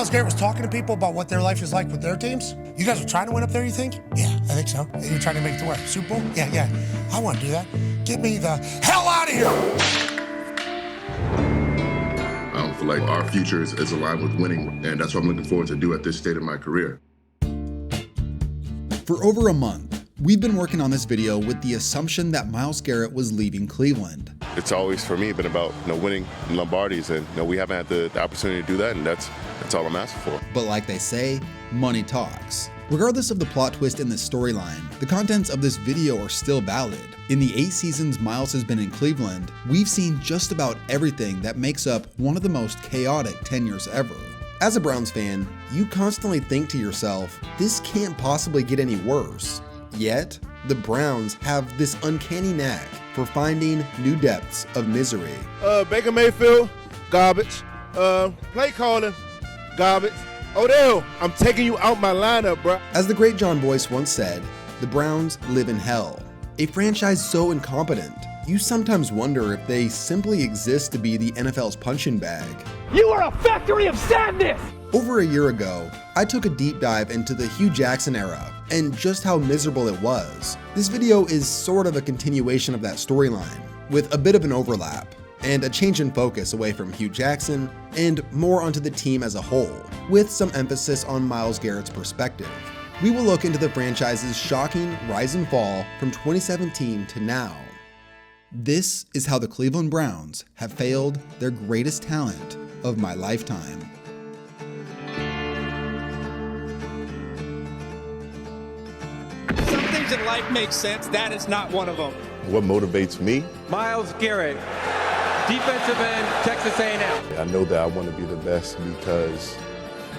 Myles Garrett was talking to people about what their life is like with their teams. You guys are trying to win up there, you think? Yeah, I think so. You're trying to make it to what? Super Bowl? Yeah. I want to do that. Get me the hell out of here! I don't feel like our future is aligned with winning, and that's what I'm looking forward to do at this state of my career. For over a month, we've been working on this video with the assumption that Myles Garrett was leaving Cleveland. It's always, for me, been about winning Lombardis, and we haven't had the opportunity to do that, and that's all I'm asking for. But like they say, money talks. Regardless of the plot twist in this storyline, the contents of this video are still valid. In the 8 seasons Myles has been in Cleveland, we've seen just about everything that makes up one of the most chaotic tenures ever. As a Browns fan, you constantly think to yourself, this can't possibly get any worse. Yet, the Browns have this uncanny knack for finding new depths of misery. Baker Mayfield, garbage. Play calling, garbage. Odell, I'm taking you out my lineup, bruh. As the great John Boyce once said, the Browns live in hell. A franchise so incompetent, you sometimes wonder if they simply exist to be the NFL's punching bag. You are a factory of sadness! Over a year ago, I took a deep dive into the Hugh Jackson era and just how miserable it was. This video is sort of a continuation of that storyline, with a bit of an overlap, and a change in focus away from Hugh Jackson and more onto the team as a whole, with some emphasis on Myles Garrett's perspective. We will look into the franchise's shocking rise and fall from 2017 to now. This is how the Cleveland Browns have failed their greatest talent of my lifetime. Some things in life make sense. That is not one of them. What motivates me? Myles Garrett, defensive end, Texas A&M. I know that I want to be the best because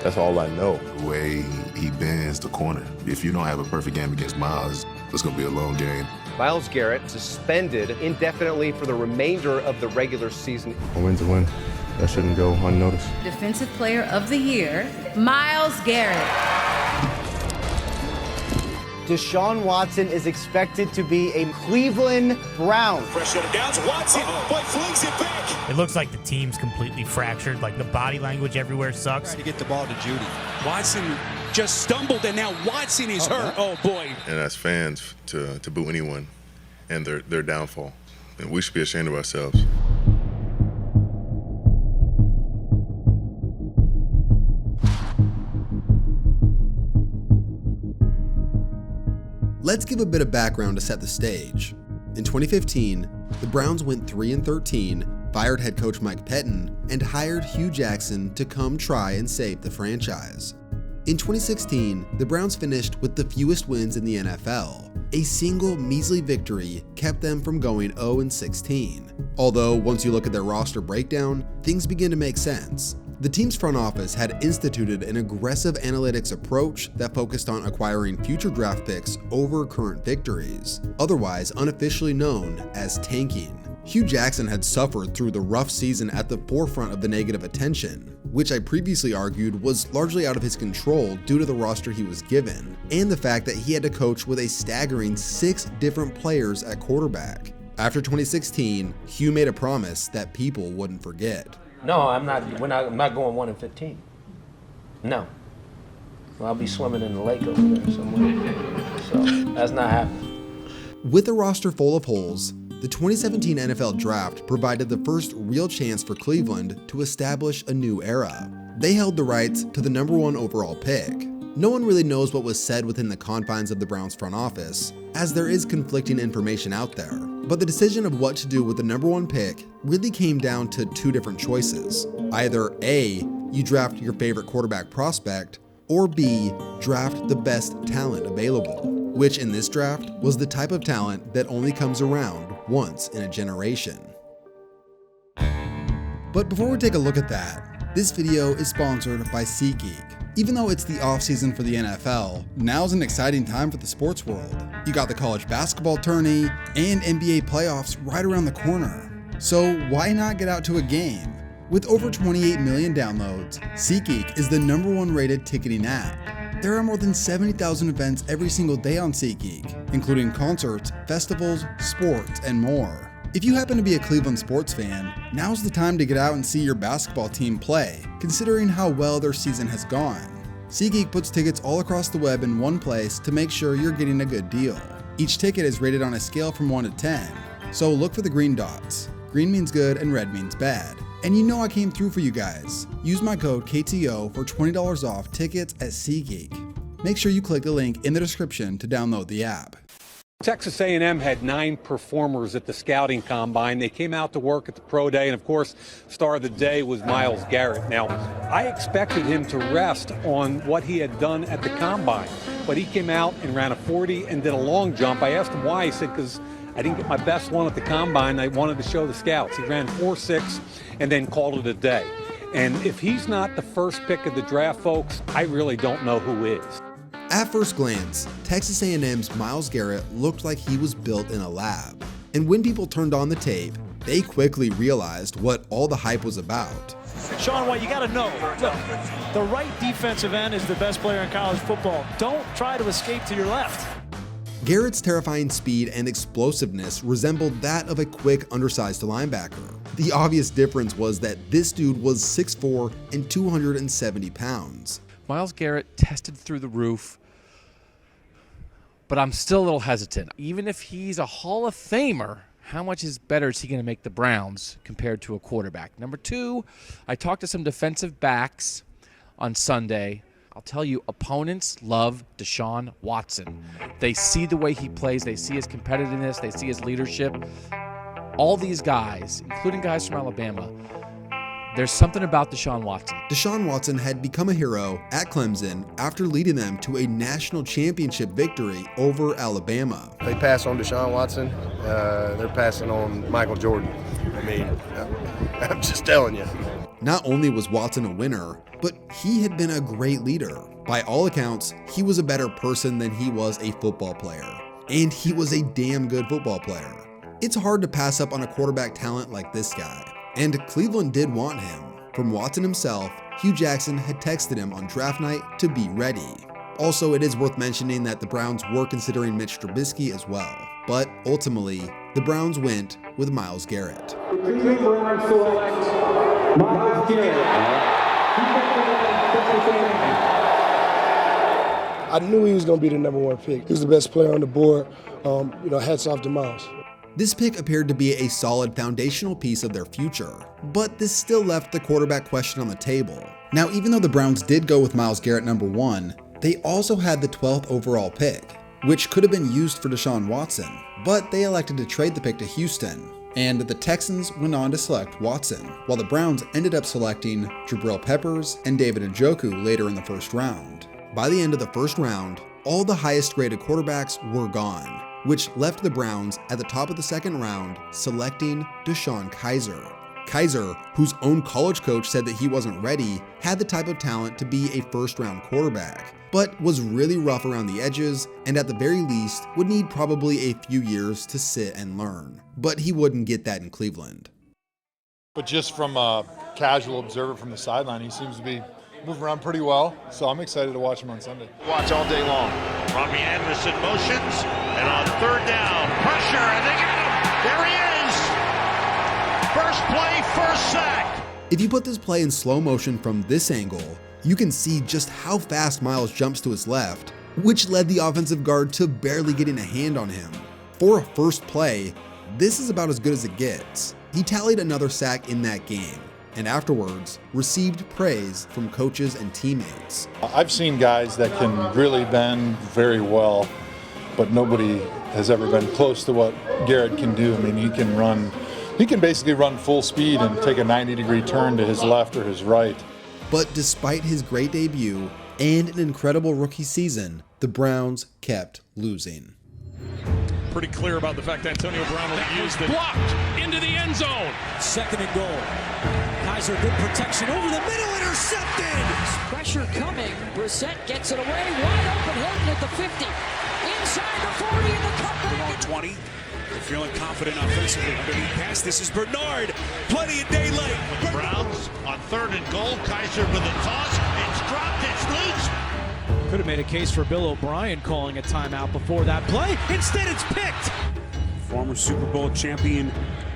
that's all I know. The way he bends the corner. If you don't have a perfect game against Myles, it's going to be a long game. Myles Garrett suspended indefinitely for the remainder of the regular season. A win's a win. That shouldn't go unnoticed. Defensive Player of the Year, Myles Garrett. Deshaun Watson is expected to be a Cleveland Brown. Pressure down to Watson, but flings it back. It looks like the team's completely fractured, like the body language everywhere sucks. Trying to get the ball to Judy. Watson just stumbled, and now Watson is hurt. Oh, boy. And as fans, to boo anyone and their downfall, and we should be ashamed of ourselves. Let's give a bit of background to set the stage. In 2015, the Browns went 3-13, fired head coach Mike Pettin, and hired Hugh Jackson to come try and save the franchise. In 2016, the Browns finished with the fewest wins in the NFL. A single measly victory kept them from going 0-16. Although, once you look at their roster breakdown, things begin to make sense. The team's front office had instituted an aggressive analytics approach that focused on acquiring future draft picks over current victories, otherwise unofficially known as tanking. Hugh Jackson had suffered through the rough season at the forefront of the negative attention, which I previously argued was largely out of his control due to the roster he was given, and the fact that he had to coach with a staggering 6 different players at quarterback. After 2016, Hugh made a promise that people wouldn't forget. No, I'm not going 1-15. No. Well, I'll be swimming in the lake over there somewhere. So that's not happening. With a roster full of holes, the 2017 NFL Draft provided the first real chance for Cleveland to establish a new era. They held the rights to the #1 overall pick. No one really knows what was said within the confines of the Browns front office, as there is conflicting information out there. But the decision of what to do with the #1 pick really came down to 2 different choices. Either A, you draft your favorite quarterback prospect, or B, draft the best talent available, which in this draft was the type of talent that only comes around once in a generation. But before we take a look at that, this video is sponsored by SeatGeek. Even though it's the off-season for the NFL, now's an exciting time for the sports world. You got the college basketball tourney and NBA playoffs right around the corner. So why not get out to a game? With over 28 million downloads, SeatGeek is the #1 rated ticketing app. There are more than 70,000 events every single day on SeatGeek, including concerts, festivals, sports, and more. If you happen to be a Cleveland sports fan, now's the time to get out and see your basketball team play, considering how well their season has gone. SeatGeek puts tickets all across the web in one place to make sure you're getting a good deal. Each ticket is rated on a scale from 1 to 10, so look for the green dots. Green means good and red means bad. And you know I came through for you guys. Use my code KTO for $20 off tickets at SeatGeek. Make sure you click the link in the description to download the app. Texas A&M had 9 performers at the scouting combine. They came out to work at the pro day, and of course, star of the day was Myles Garrett. Now, I expected him to rest on what he had done at the combine, but he came out and ran a 40 and did a long jump. I asked him why. He said, because I didn't get my best one at the combine. I wanted to show the scouts. He ran 4.6 and then called it a day. And if he's not the first pick of the draft, folks, I really don't know who is. At first glance, Texas A&M's Myles Garrett looked like he was built in a lab. And when people turned on the tape, they quickly realized what all the hype was about. Sean White, you got to know, look, the right defensive end is the best player in college football. Don't try to escape to your left. Garrett's terrifying speed and explosiveness resembled that of a quick, undersized linebacker. The obvious difference was that this dude was 6'4" and 270 pounds. Myles Garrett tested through the roof, but I'm still a little hesitant. Even if he's a Hall of Famer, how much better is he going to make the Browns compared to a quarterback? Number 2, I talked to some defensive backs on Sunday. I'll tell you, opponents love Deshaun Watson. They see the way he plays. They see his competitiveness. They see his leadership. All these guys, including guys from Alabama, there's something about Deshaun Watson. Deshaun Watson had become a hero at Clemson after leading them to a national championship victory over Alabama. They pass on Deshaun Watson, they're passing on Michael Jordan. I mean, I'm just telling you. Not only was Watson a winner, but he had been a great leader. By all accounts, he was a better person than he was a football player. And he was a damn good football player. It's hard to pass up on a quarterback talent like this guy. And Cleveland did want him. From Watson himself, Hugh Jackson had texted him on draft night to be ready. Also, it is worth mentioning that the Browns were considering Mitch Trubisky as well. But ultimately, the Browns went with Myles Garrett. The Cleveland Browns select Myles Garrett. I knew he was going to be the number 1 pick. He was the best player on the board. Hats off to Myles. This pick appeared to be a solid foundational piece of their future, but this still left the quarterback question on the table. Now, even though the Browns did go with Myles Garrett number 1, they also had the 12th overall pick, which could have been used for Deshaun Watson, but they elected to trade the pick to Houston, and the Texans went on to select Watson, while the Browns ended up selecting Jabril Peppers and David Njoku later in the first round. By the end of the first round, all the highest graded quarterbacks were gone, which left the Browns at the top of the second round selecting DeShone Kizer. Kizer, whose own college coach said that he wasn't ready, had the type of talent to be a first-round quarterback, but was really rough around the edges and at the very least would need probably a few years to sit and learn. But he wouldn't get that in Cleveland. But just from a casual observer from the sideline, he seems to be moving around pretty well, so I'm excited to watch him on Sunday. Watch all day long. Robbie Anderson motions, and on 3rd down, pressure, and they get him! There he is! First play, first sack! If you put this play in slow motion from this angle, you can see just how fast Myles jumps to his left, which led the offensive guard to barely getting a hand on him. For a first play, this is about as good as it gets. He tallied another sack in that game, and afterwards received praise from coaches and teammates. I've seen guys that can really bend very well, but nobody has ever been close to what Garrett can do. I mean, he can basically run full speed and take a 90-degree turn to his left or his right. But despite his great debut and an incredible rookie season, the Browns kept losing. Pretty clear about the fact that Antonio Brown will use the blocked into the end zone. 2nd and goal. Kizer, good protection over the middle, intercepted. Pressure coming. Brissett gets it away. Wide open, Hilton at the 50. Inside the 40 and the cutback. 20. They're feeling confident offensively. Underneath pass. This is Bernard. Plenty of daylight. The Browns on 3rd and goal. Kizer with a toss. It's dropped. It's loose. Could have made a case for Bill O'Brien calling a timeout before that play. Instead, it's picked. Former Super Bowl champion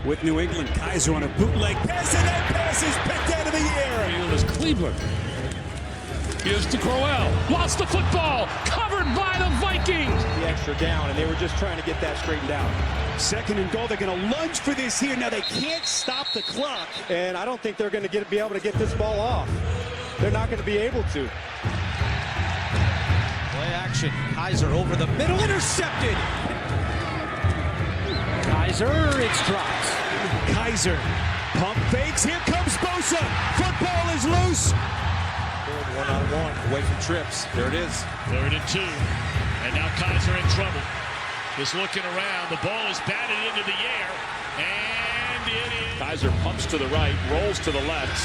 with New England. Kaiser on a bootleg pass, and that pass is picked out of the air. Field is Cleveland. Here's to Crowell. Lost the football. Covered by the Vikings. The extra down, and they were just trying to get that straightened out. 2nd and goal. They're going to lunge for this here. Now they can't stop the clock, and I don't think they're going to be able to get this ball off. They're not going to be able to. Play action. Kaiser over the middle, intercepted. Kaiser, it's dropped. Kaiser, pump fakes. Here comes Bosa. Football is loose. One-on-one, away from trips. There it is. 3rd and 2. And now Kaiser in trouble. Just looking around. The ball is batted into the air. And it is. Kaiser pumps to the right, rolls to the left,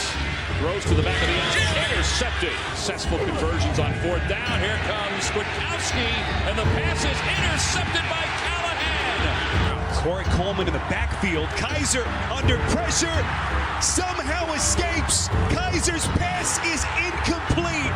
throws to the back of the end zone. Intercepted. Successful conversions on 4th down. Here comes Kwiatkowski, and the pass is intercepted by Callahan. Corey Coleman in the backfield. Kaiser under pressure. Somehow escapes. Kaiser's pass is incomplete.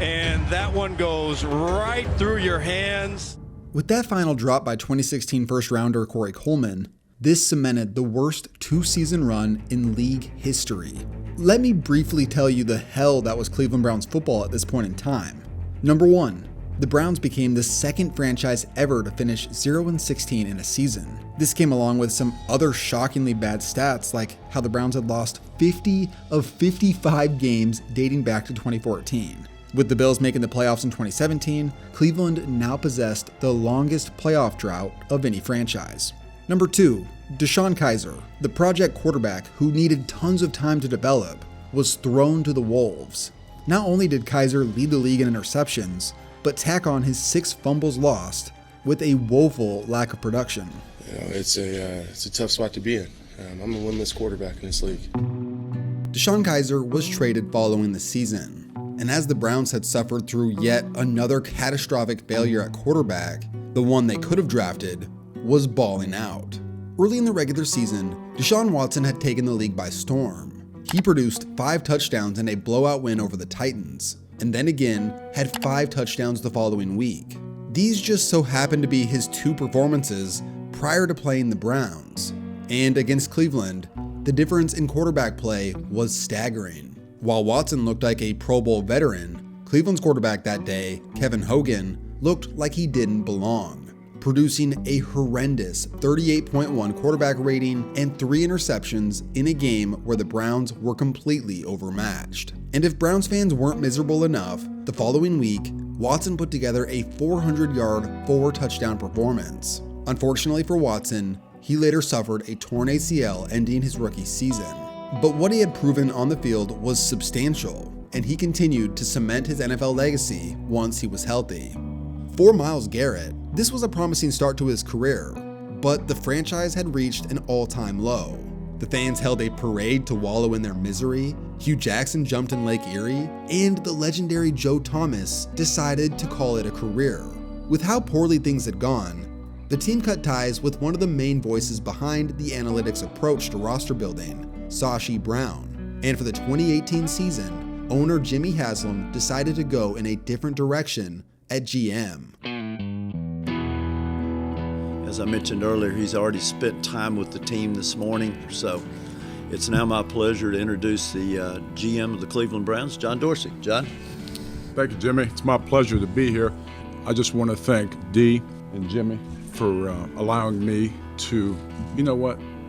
And that one goes right through your hands. With that final drop by 2016 first-rounder Corey Coleman, this cemented the worst 2-season run in league history. Let me briefly tell you the hell that was Cleveland Browns football at this point in time. Number 1. The Browns became the 2nd franchise ever to finish 0-16 in a season. This came along with some other shockingly bad stats, like how the Browns had lost 50 of 55 games dating back to 2014. With the Bills making the playoffs in 2017, Cleveland now possessed the longest playoff drought of any franchise. Number 2, DeShone Kizer, the project quarterback who needed tons of time to develop, was thrown to the wolves. Not only did Kizer lead the league in interceptions, but tack on his 6 fumbles lost with a woeful lack of production. It's a tough spot to be in. I'm a winless quarterback in this league. DeShone Kizer was traded following the season, and as the Browns had suffered through yet another catastrophic failure at quarterback, the one they could have drafted was balling out. Early in the regular season, Deshaun Watson had taken the league by storm. He produced 5 touchdowns in a blowout win over the Titans, and then again had 5 touchdowns the following week. These just so happened to be his 2 performances prior to playing the Browns. And against Cleveland, the difference in quarterback play was staggering. While Watson looked like a Pro Bowl veteran, Cleveland's quarterback that day, Kevin Hogan, looked like he didn't belong, producing a horrendous 38.1 quarterback rating and 3 interceptions in a game where the Browns were completely overmatched. And if Browns fans weren't miserable enough, the following week, Watson put together a 400-yard, 4-touchdown performance. Unfortunately for Watson, he later suffered a torn ACL ending his rookie season. But what he had proven on the field was substantial, and he continued to cement his NFL legacy once he was healthy. For Myles Garrett, this was a promising start to his career, but the franchise had reached an all-time low. The fans held a parade to wallow in their misery, Hugh Jackson jumped in Lake Erie, and the legendary Joe Thomas decided to call it a career. With how poorly things had gone, the team cut ties with one of the main voices behind the analytics approach to roster building, Sashi Brown, and for the 2018 season, owner Jimmy Haslam decided to go in a different direction at GM. As I mentioned earlier, he's already spent time with the team this morning, so it's now my pleasure to introduce the GM of the Cleveland Browns, John Dorsey. John? Thank you, Jimmy. It's my pleasure to be here. I just want to thank Dee and Jimmy for allowing me to,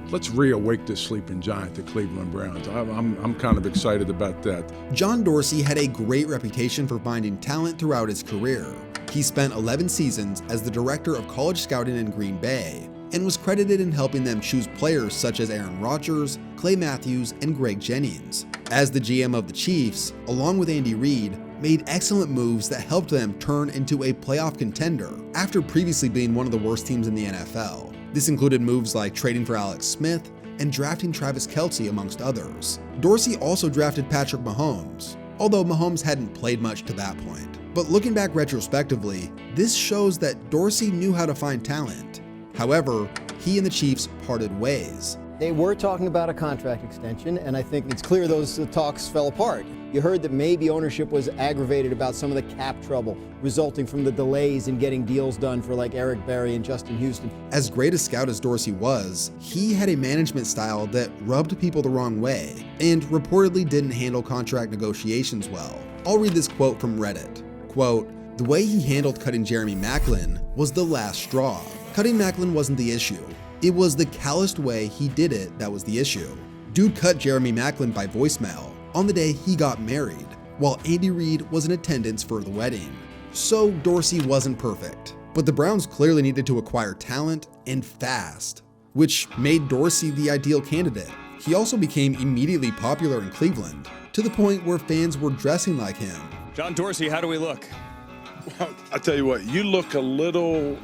let's reawake this sleeping giant, the Cleveland Browns. I'm kind of excited about that. John Dorsey had a great reputation for finding talent throughout his career. He spent 11 seasons as the director of college scouting in Green Bay and was credited in helping them choose players such as Aaron Rodgers, Clay Matthews, and Greg Jennings. As the GM of the Chiefs, along with Andy Reid, made excellent moves that helped them turn into a playoff contender after previously being one of the worst teams in the NFL. This included moves like trading for Alex Smith and drafting Travis Kelce, amongst others. Dorsey also drafted Patrick Mahomes, although Mahomes hadn't played much to that point. But looking back retrospectively, this shows that Dorsey knew how to find talent. However, he and the Chiefs parted ways. They were talking about a contract extension, and I think it's clear those talks fell apart. You heard that maybe ownership was aggravated about some of the cap trouble resulting from the delays in getting deals done for like Eric Berry and Justin Houston. As great a scout as Dorsey was, he had a management style that rubbed people the wrong way and reportedly didn't handle contract negotiations well. I'll read this quote from Reddit. Quote, "The way he handled cutting Jeremy Maclin was the last straw. Cutting Maclin wasn't the issue. It was the calloused way he did it that was the issue. Dude cut Jeremy Maclin by voicemail on the day he got married, while Andy Reid was in attendance for the wedding. So Dorsey wasn't perfect, but the Browns clearly needed to acquire talent and fast, which made Dorsey the ideal candidate. He also became immediately popular in Cleveland, to the point where fans were dressing like him. John Dorsey, how do we look? Well, I tell you what, you look a little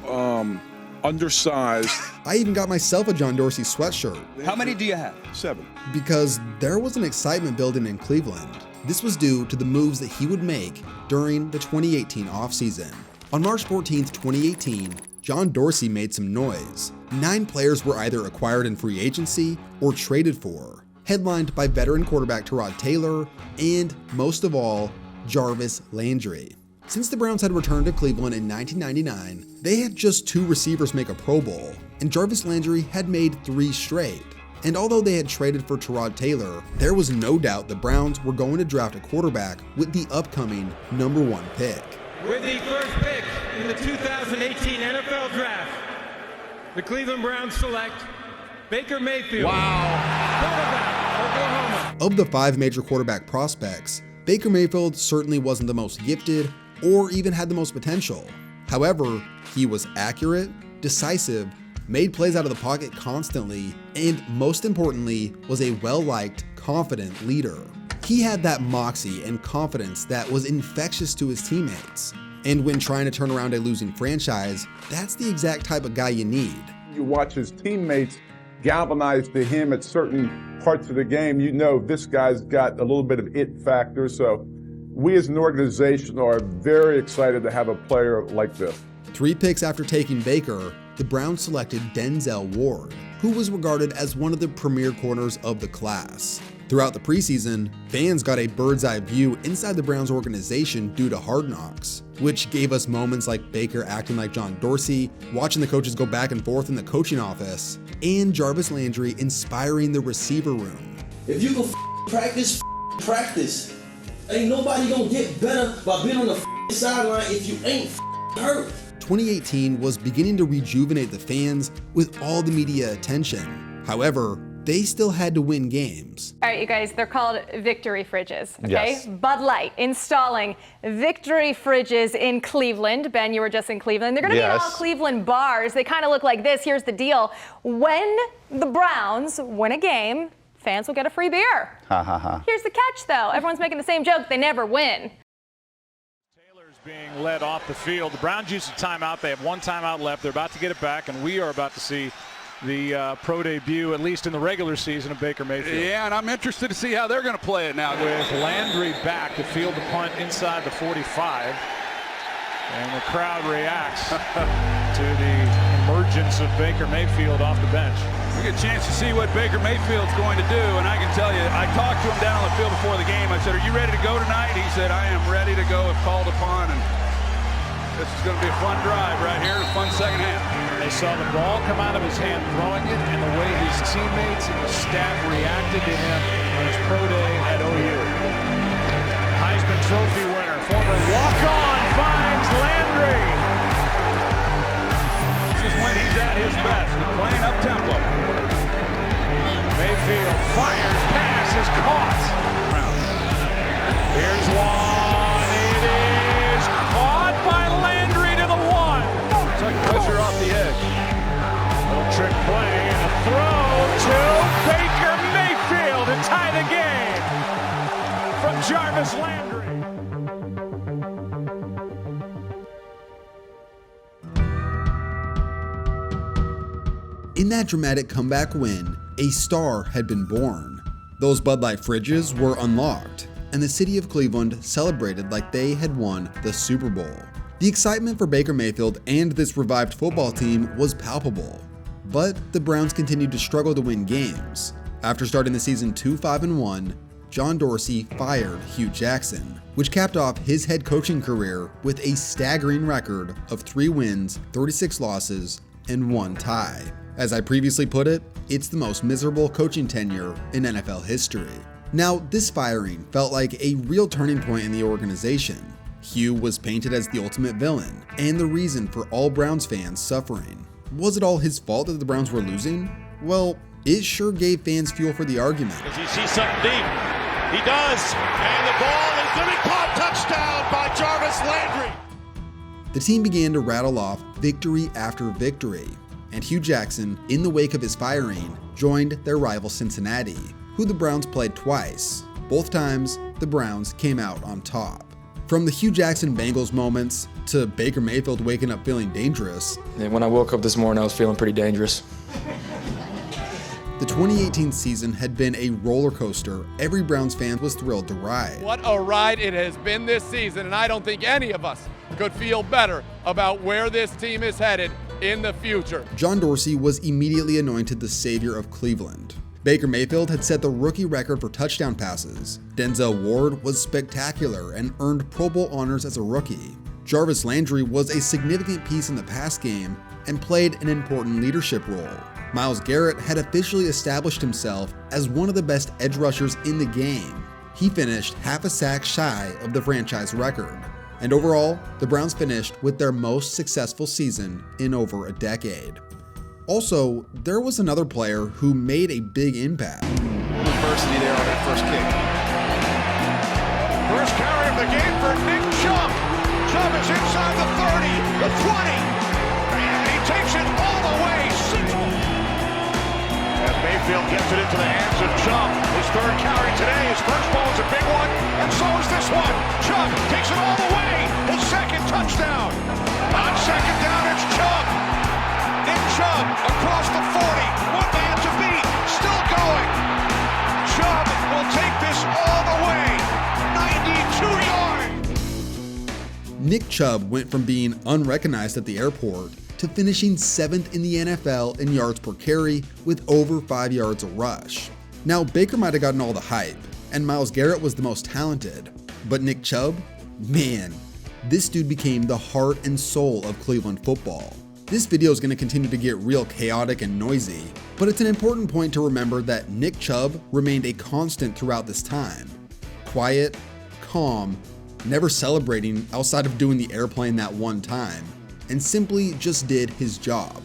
undersized. I even got myself a John Dorsey sweatshirt. How many do you have? 7. Because there was an excitement building in Cleveland. This was due to the moves that he would make during the 2018 offseason. On March 14th, 2018, John Dorsey made some noise. 9 players were either acquired in free agency or traded for, headlined by veteran quarterback Tyrod Taylor and, most of all, Jarvis Landry. Since the Browns had returned to Cleveland in 1999, they had just 2 receivers make a Pro Bowl, and Jarvis Landry had made 3 straight. And although they had traded for Tyrod Taylor, there was no doubt the Browns were going to draft a quarterback with the upcoming #1 pick. With the first pick in the 2018 NFL Draft, the Cleveland Browns select Baker Mayfield. Quarterback, Oklahoma. Of the 5 major quarterback prospects, Baker Mayfield certainly wasn't the most gifted or even had the most potential. However, he was accurate, decisive, made plays out of the pocket constantly, and most importantly, was a well-liked, confident leader. He had that moxie and confidence that was infectious to his teammates. And when trying to turn around a losing franchise, that's the exact type of guy you need. You watch his teammates galvanize to him at certain parts of the game, you know this guy's got a little bit of it factor. So we as an organization are very excited to have a player like this. 3 picks after taking Baker, the Browns selected Denzel Ward, who was regarded as one of the premier corners of the class. Throughout the preseason, fans got a bird's eye view inside the Browns organization due to Hard Knocks, which gave us moments like Baker acting like John Dorsey, watching the coaches go back and forth in the coaching office, and Jarvis Landry inspiring the receiver room. If you can practice, practice. Ain't nobody gonna get better by being on the sideline if you ain't hurt. 2018 was beginning to rejuvenate the fans with all the media attention. However, they still had to win games. All right, you guys, they're called victory fridges, okay? Yes. Bud Light installing victory fridges in Cleveland. Ben, you were just in Cleveland. They're gonna be in all Cleveland bars. They kind of look like this. Here's the deal. When the Browns win a game, fans will get a free beer. Here's the catch, though. Everyone's making the same joke. They never win. Being led off the field. The Browns used a timeout. They have 1 timeout left. They're about to get it back, and we are about to see the pro debut, at least in the regular season, of Baker Mayfield. Yeah, and I'm interested to see how they're going to play it now. With Landry back to field the punt inside the 45, and the crowd reacts to the emergence of Baker Mayfield off the bench. We get a chance to see what Baker Mayfield's going to do, and I can tell you, I talked to him down on the field before the game. I said, "Are you ready to go tonight?" He said, "I am ready to go if called upon," and this is going to be a fun drive right here, a fun second half. They saw the ball come out of his hand throwing it, and the way his teammates and the staff reacted to him on his pro day at OU. Heisman Trophy winner, former walk-on, finds Landry. This is when he's at his best, playing up tempo. Mayfield fires, pass is caught. Here's one, it is caught by Landry to the 1. Took pressure off the edge. Little trick play and a throw to Baker Mayfield to tie the game from Jarvis Landry. In that dramatic comeback win, a star had been born. Those Bud Light fridges were unlocked, and the city of Cleveland celebrated like they had won the Super Bowl. The excitement for Baker Mayfield and this revived football team was palpable. but the Browns continued to struggle to win games. After starting the season 2-5-1, John Dorsey fired Hugh Jackson, which capped off his head coaching career with a staggering record of 3 wins, 36 losses, and 1 tie. As I previously put it, it's the most miserable coaching tenure in NFL history. Now, this firing felt like a real turning point in the organization. Hugh was painted as the ultimate villain and the reason for all Browns fans suffering. Was it all his fault that the Browns were losing? Well, it sure gave fans fuel for the argument. Does he see something deep? He does, and the ball is going to be caught. Touchdown by Jarvis Landry. The team began to rattle off victory after victory, and Hugh Jackson, in the wake of his firing, joined their rival Cincinnati, who the Browns played twice. Both times, the Browns came out on top. From the Hugh Jackson Bengals moments to Baker Mayfield waking up feeling dangerous. And when I woke up this morning, I was feeling pretty dangerous. The 2018 season had been a roller coaster every Browns fan was thrilled to ride. What a ride it has been this season, and I don't think any of us could feel better about where this team is headed in the future. John Dorsey was immediately anointed the savior of Cleveland. Baker Mayfield had set the rookie record for touchdown passes. Denzel Ward was spectacular and earned Pro Bowl honors as a rookie. Jarvis Landry was a significant piece in the pass game and played an important leadership role. Myles Garrett had officially established himself as one of the best edge rushers in the game. He finished half a sack shy of the franchise record. And overall, the Browns finished with their most successful season in over a decade. Also, there was another player who made a big impact. University there on that first kick. First carry of the game for Nick Chubb. Chubb is inside the 30, the 20, and he takes it all the way. As Mayfield gets it into the hands of Chubb. His third carry today. His first ball is a big one, and so is this one. Chubb takes it all the way. His second touchdown. On second down, it's Chubb. Nick Chubb across the 40. One man to beat. Still going. Chubb will take this all the way. 92 yards. Nick Chubb went from being unrecognized at the airport to finishing 7th in the NFL in yards per carry with over 5 yards a rush. Now, Baker might have gotten all the hype, and Myles Garrett was the most talented, but Nick Chubb? Man, this dude became the heart and soul of Cleveland football. This video is going to continue to get real chaotic and noisy, but it's an important point to remember that Nick Chubb remained a constant throughout this time. Quiet, calm, never celebrating outside of doing the airplane that one time, and simply just did his job.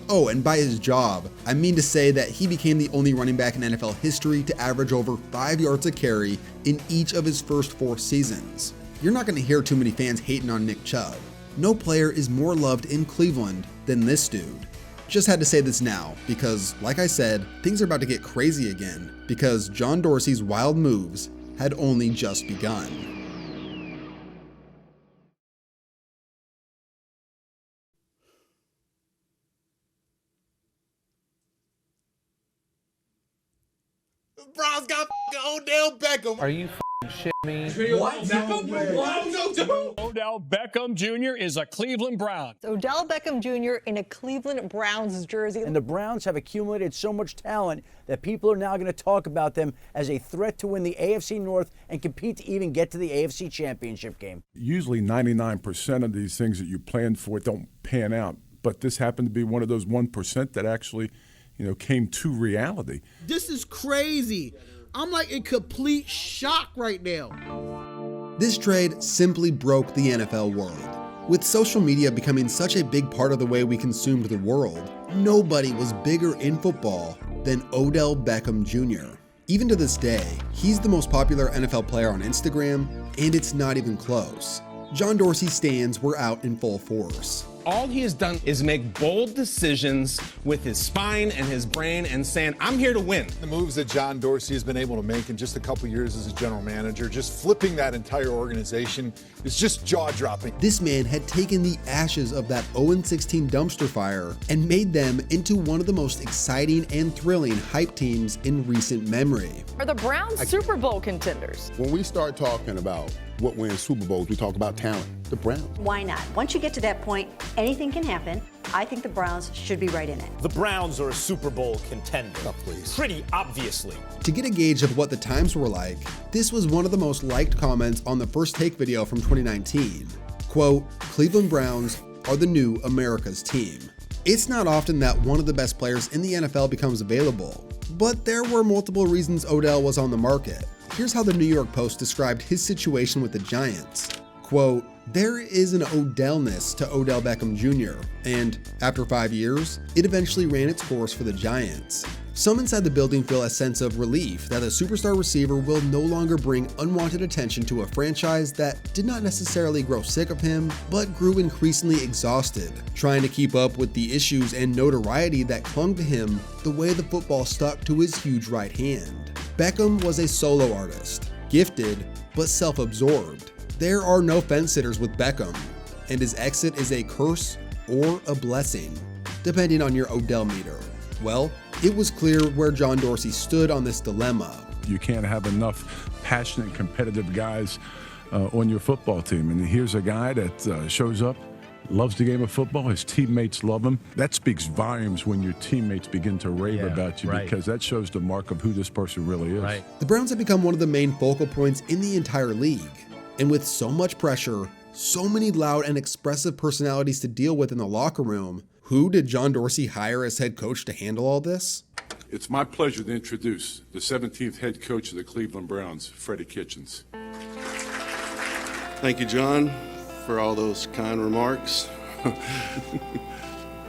Oh, and by his job, I mean to say that he became the only running back in NFL history to average over 5 yards a carry in each of his first 4 seasons. You're not going to hear too many fans hating on Nick Chubb. No player is more loved in Cleveland than this dude. Just had to say this now, because like I said, things are about to get crazy again, because John Dorsey's wild moves had only just begun. The Browns got Odell Beckham. Are you shit me? What? Odell Beckham Jr. is a Cleveland Brown. Odell Beckham Jr. in a Cleveland Browns jersey. And the Browns have accumulated so much talent that people are now going to talk about them as a threat to win the AFC North and compete to even get to the AFC Championship game. Usually 99% of these things that you plan for don't pan out, but this happened to be one of those 1% that actually, came to reality. This is crazy. I'm like in complete shock right now. This trade simply broke the NFL world. With social media becoming such a big part of the way we consumed the world, nobody was bigger in football than Odell Beckham Jr. Even to this day, he's the most popular NFL player on Instagram, and it's not even close. John Dorsey stands were out in full force. All he has done is make bold decisions with his spine and his brain and saying, I'm here to win. The moves that John Dorsey has been able to make in just a couple years as a general manager, just flipping that entire organization, is just jaw-dropping. This man had taken the ashes of that 0-16 dumpster fire and made them into one of the most exciting and thrilling hype teams in recent memory. Are the Browns Super Bowl contenders? When we start talking about what wins Super Bowls, we talk about talent. The Browns. Why not? Once you get to that point, anything can happen. I think the Browns should be right in it. The Browns are a Super Bowl contender. Oh, please. Pretty obviously. To get a gauge of what the times were like, this was one of the most liked comments on the First Take video from 2019. Quote, Cleveland Browns are the new America's team. It's not often that one of the best players in the NFL becomes available, but there were multiple reasons Odell was on the market. Here's how the New York Post described his situation with the Giants. Quote, there is an Odell-ness to Odell Beckham Jr., and after 5 years, it eventually ran its course for the Giants. Some inside the building feel a sense of relief that the superstar receiver will no longer bring unwanted attention to a franchise that did not necessarily grow sick of him, but grew increasingly exhausted, trying to keep up with the issues and notoriety that clung to him the way the football stuck to his huge right hand. Beckham was a solo artist, gifted, but self-absorbed. There are no fence sitters with Beckham, and his exit is a curse or a blessing, depending on your Odell meter. Well, it was clear where John Dorsey stood on this dilemma. You can't have enough passionate, competitive guys on your football team. And here's a guy that shows up, loves the game of football. His teammates love him. That speaks volumes when your teammates begin to rave about you, because that shows the mark of who this person really is. Right. The Browns have become one of the main focal points in the entire league. And with so much pressure, so many loud and expressive personalities to deal with in the locker room, who did John Dorsey hire as head coach to handle all this? It's my pleasure to introduce the 17th head coach of the Cleveland Browns, Freddie Kitchens. Thank you, John, for all those kind remarks.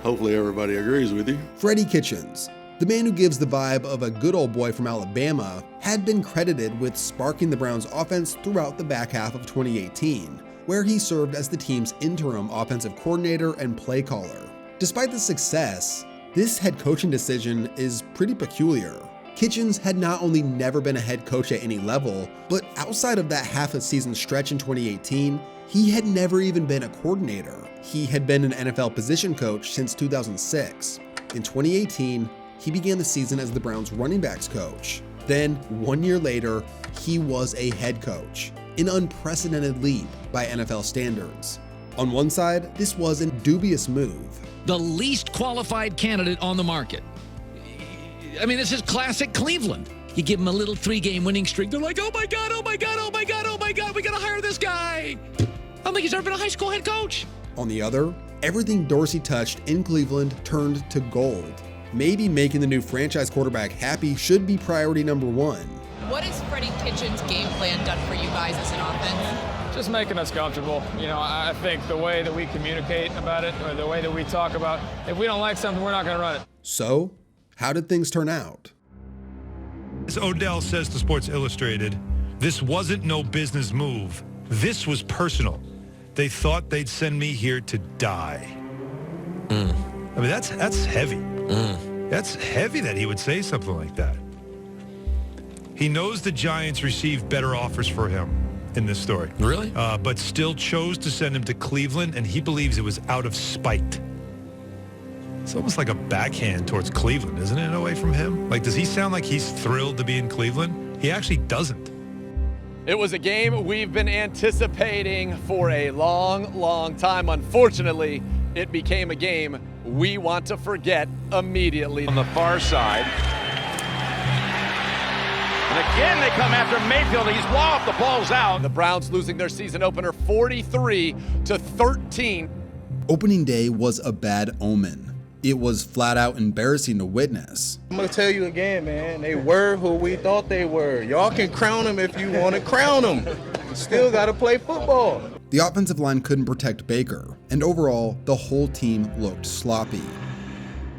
Hopefully everybody agrees with you. Freddie Kitchens, the man who gives the vibe of a good old boy from Alabama, had been credited with sparking the Browns' offense throughout the back half of 2018, where he served as the team's interim offensive coordinator and play caller. Despite the success, this head coaching decision is pretty peculiar. Kitchens had not only never been a head coach at any level, but outside of that half a season stretch in 2018, he had never even been a coordinator. He had been an NFL position coach since 2006. In 2018, he began the season as the Browns running backs coach. Then, 1 year later, he was a head coach, an unprecedented leap by NFL standards. On one side, this was a dubious move. The least qualified candidate on the market. I mean, this is classic Cleveland. You give them a little 3-game winning streak, they're like, oh my God, oh my God, oh my God, oh my God, we gotta hire this guy. I don't think he's ever been a high school head coach. On the other, everything Dorsey touched in Cleveland turned to gold. Maybe making the new franchise quarterback happy should be priority number one. What has Freddie Kitchens' game plan done for you guys as an offense? Just making us comfortable. You know, I think the way that we communicate about it, or the way that we talk about, if we don't like something, we're not going to run it. So, how did things turn out? As Odell says to Sports Illustrated, this wasn't no business move. This was personal. They thought they'd send me here to die. I mean, that's heavy. That's heavy that he would say something like that. He knows the Giants received better offers for him in this story. Really? But still chose to send him to Cleveland, and he believes it was out of spite. It's almost like a backhand towards Cleveland, isn't it, in a way, from him? Like, does he sound like he's thrilled to be in Cleveland? He actually doesn't. It was a game we've been anticipating for a long, long time. Unfortunately, it became a game we want to forget immediately. On the far side. And again, they come after Mayfield. He's off. The ball's out. The Browns losing their season opener 43-13. Opening day was a bad omen. It was flat out embarrassing to witness. I'm going to tell you again, man, they were who we thought they were. Y'all can crown them if you want to crown them. You still got to play football. The offensive line couldn't protect Baker, and overall, the whole team looked sloppy.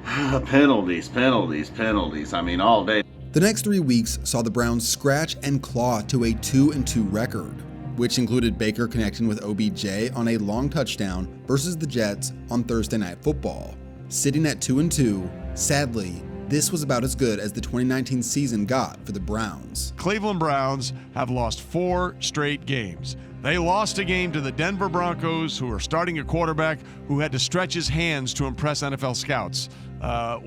Penalties. I mean, all day. The next 3 weeks saw the Browns scratch and claw to a 2-2 record, which included Baker connecting with OBJ on a long touchdown versus the Jets on Thursday Night Football. Sitting at 2-2, sadly, this was about as good as the 2019 season got for the Browns. Cleveland Browns have lost 4 straight games. They lost a game to the Denver Broncos, who are starting a quarterback who had to stretch his hands to impress NFL scouts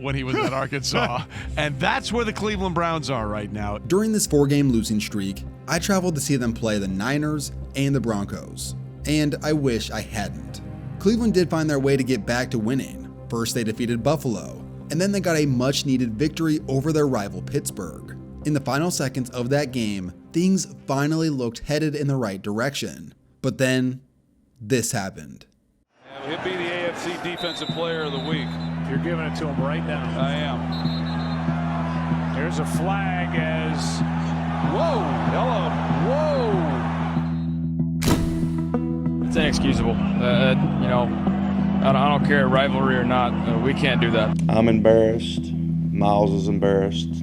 when he was at Arkansas. And that's where the Cleveland Browns are right now. During this 4-game losing streak, I traveled to see them play the Niners and the Broncos. And I wish I hadn't. Cleveland did find their way to get back to winning, First, they defeated Buffalo, and then they got a much-needed victory over their rival Pittsburgh. In the final seconds of that game, things finally looked headed in the right direction. But then, this happened. He'll be the AFC Defensive Player of the Week. You're giving it to him right now. I am. There's a flag as... Whoa! Hello! Whoa! It's inexcusable. I don't care, rivalry or not. We can't do that. I'm embarrassed. Miles is embarrassed.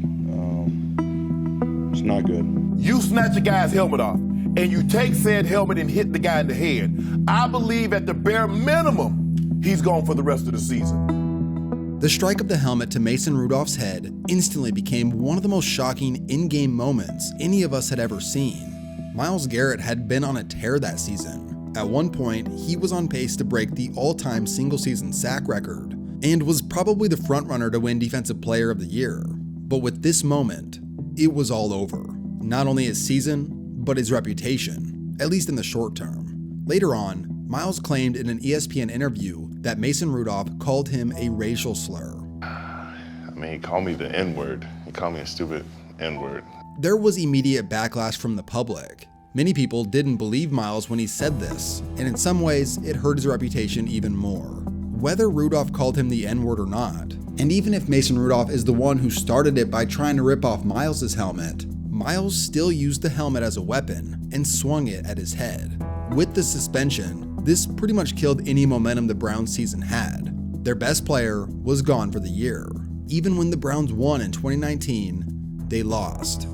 It's not good. You snatch a guy's helmet off, and you take said helmet and hit the guy in the head. I believe at the bare minimum, he's gone for the rest of the season. The strike of the helmet to Mason Rudolph's head instantly became one of the most shocking in-game moments any of us had ever seen. Myles Garrett had been on a tear that season. At one point, he was on pace to break the all-time single-season sack record, and was probably the frontrunner to win Defensive Player of the Year. But with this moment, it was all over. Not only his season, but his reputation, at least in the short term. Later on, Myles claimed in an ESPN interview that Mason Rudolph called him a racial slur. I mean, he called me the N-word. He called me a stupid N-word. There was immediate backlash from the public. Many people didn't believe Myles when he said this, and in some ways, it hurt his reputation even more. Whether Rudolph called him the N-word or not, and even if Mason Rudolph is the one who started it by trying to rip off Myles' helmet, Myles still used the helmet as a weapon and swung it at his head. With the suspension, this pretty much killed any momentum the Browns season had. Their best player was gone for the year. Even when the Browns won in 2019, they lost.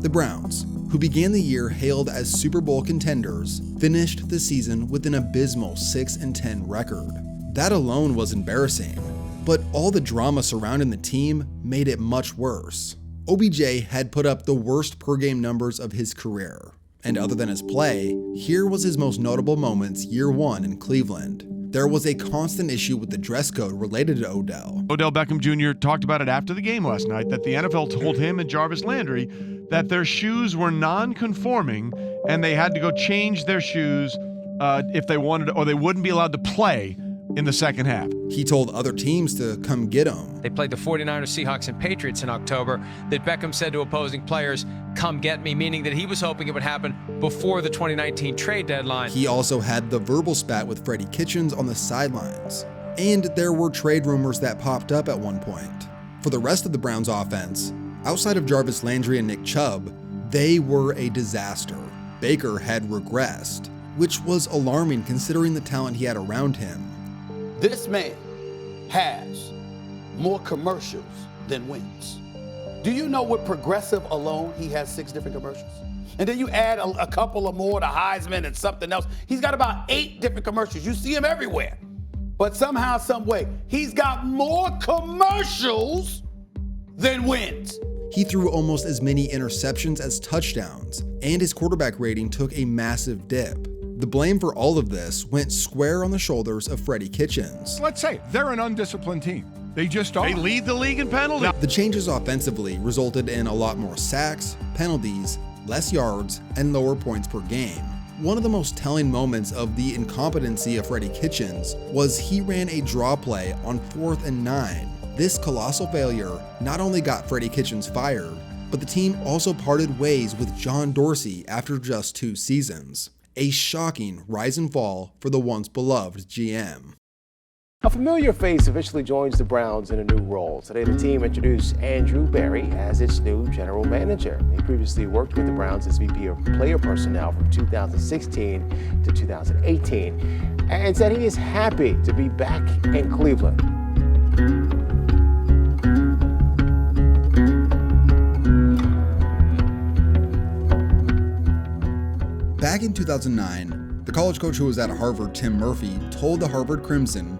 The Browns, who began the year hailed as Super Bowl contenders, finished the season with an abysmal 6-10 record. That alone was embarrassing, but all the drama surrounding the team made it much worse. OBJ had put up the worst per-game numbers of his career, and other than his play, here was his most notable moments year one in Cleveland. There was a constant issue with the dress code related to Odell. Odell Beckham Jr. talked about it after the game last night, that the NFL told him and Jarvis Landry that their shoes were non-conforming and they had to go change their shoes if they wanted, or they wouldn't be allowed to play in the second half. He told other teams to come get him. They played the 49ers, Seahawks, and Patriots in October. That Beckham said to opposing players, "Come get me," meaning that he was hoping it would happen before the 2019 trade deadline. He also had the verbal spat with Freddie Kitchens on the sidelines. And there were trade rumors that popped up at one point. For the rest of the Browns offense, outside of Jarvis Landry and Nick Chubb, they were a disaster. Baker had regressed, which was alarming considering the talent he had around him. This man has more commercials than wins. Do you know with Progressive alone, he has 6 different commercials? And then you add a couple of more to Heisman and something else. He's got about 8 different commercials. You see him everywhere. But somehow, some way, he's got more commercials than wins. He threw almost as many interceptions as touchdowns, and his quarterback rating took a massive dip. The blame for all of this went square on the shoulders of Freddie Kitchens. Let's say they're an undisciplined team. They just are. They lead the league in penalties. The changes offensively resulted in a lot more sacks, penalties, less yards, and lower points per game. One of the most telling moments of the incompetency of Freddie Kitchens was he ran a draw play on 4th and 9. This colossal failure not only got Freddie Kitchens fired, but the team also parted ways with John Dorsey after just 2 seasons. A shocking rise and fall for the once beloved GM. A familiar face officially joins the Browns in a new role. Today, the team introduced Andrew Berry as its new general manager. He previously worked with the Browns as VP of Player Personnel from 2016 to 2018 and said he is happy to be back in Cleveland. Back in 2009, the college coach who was at Harvard, Tim Murphy, told the Harvard Crimson,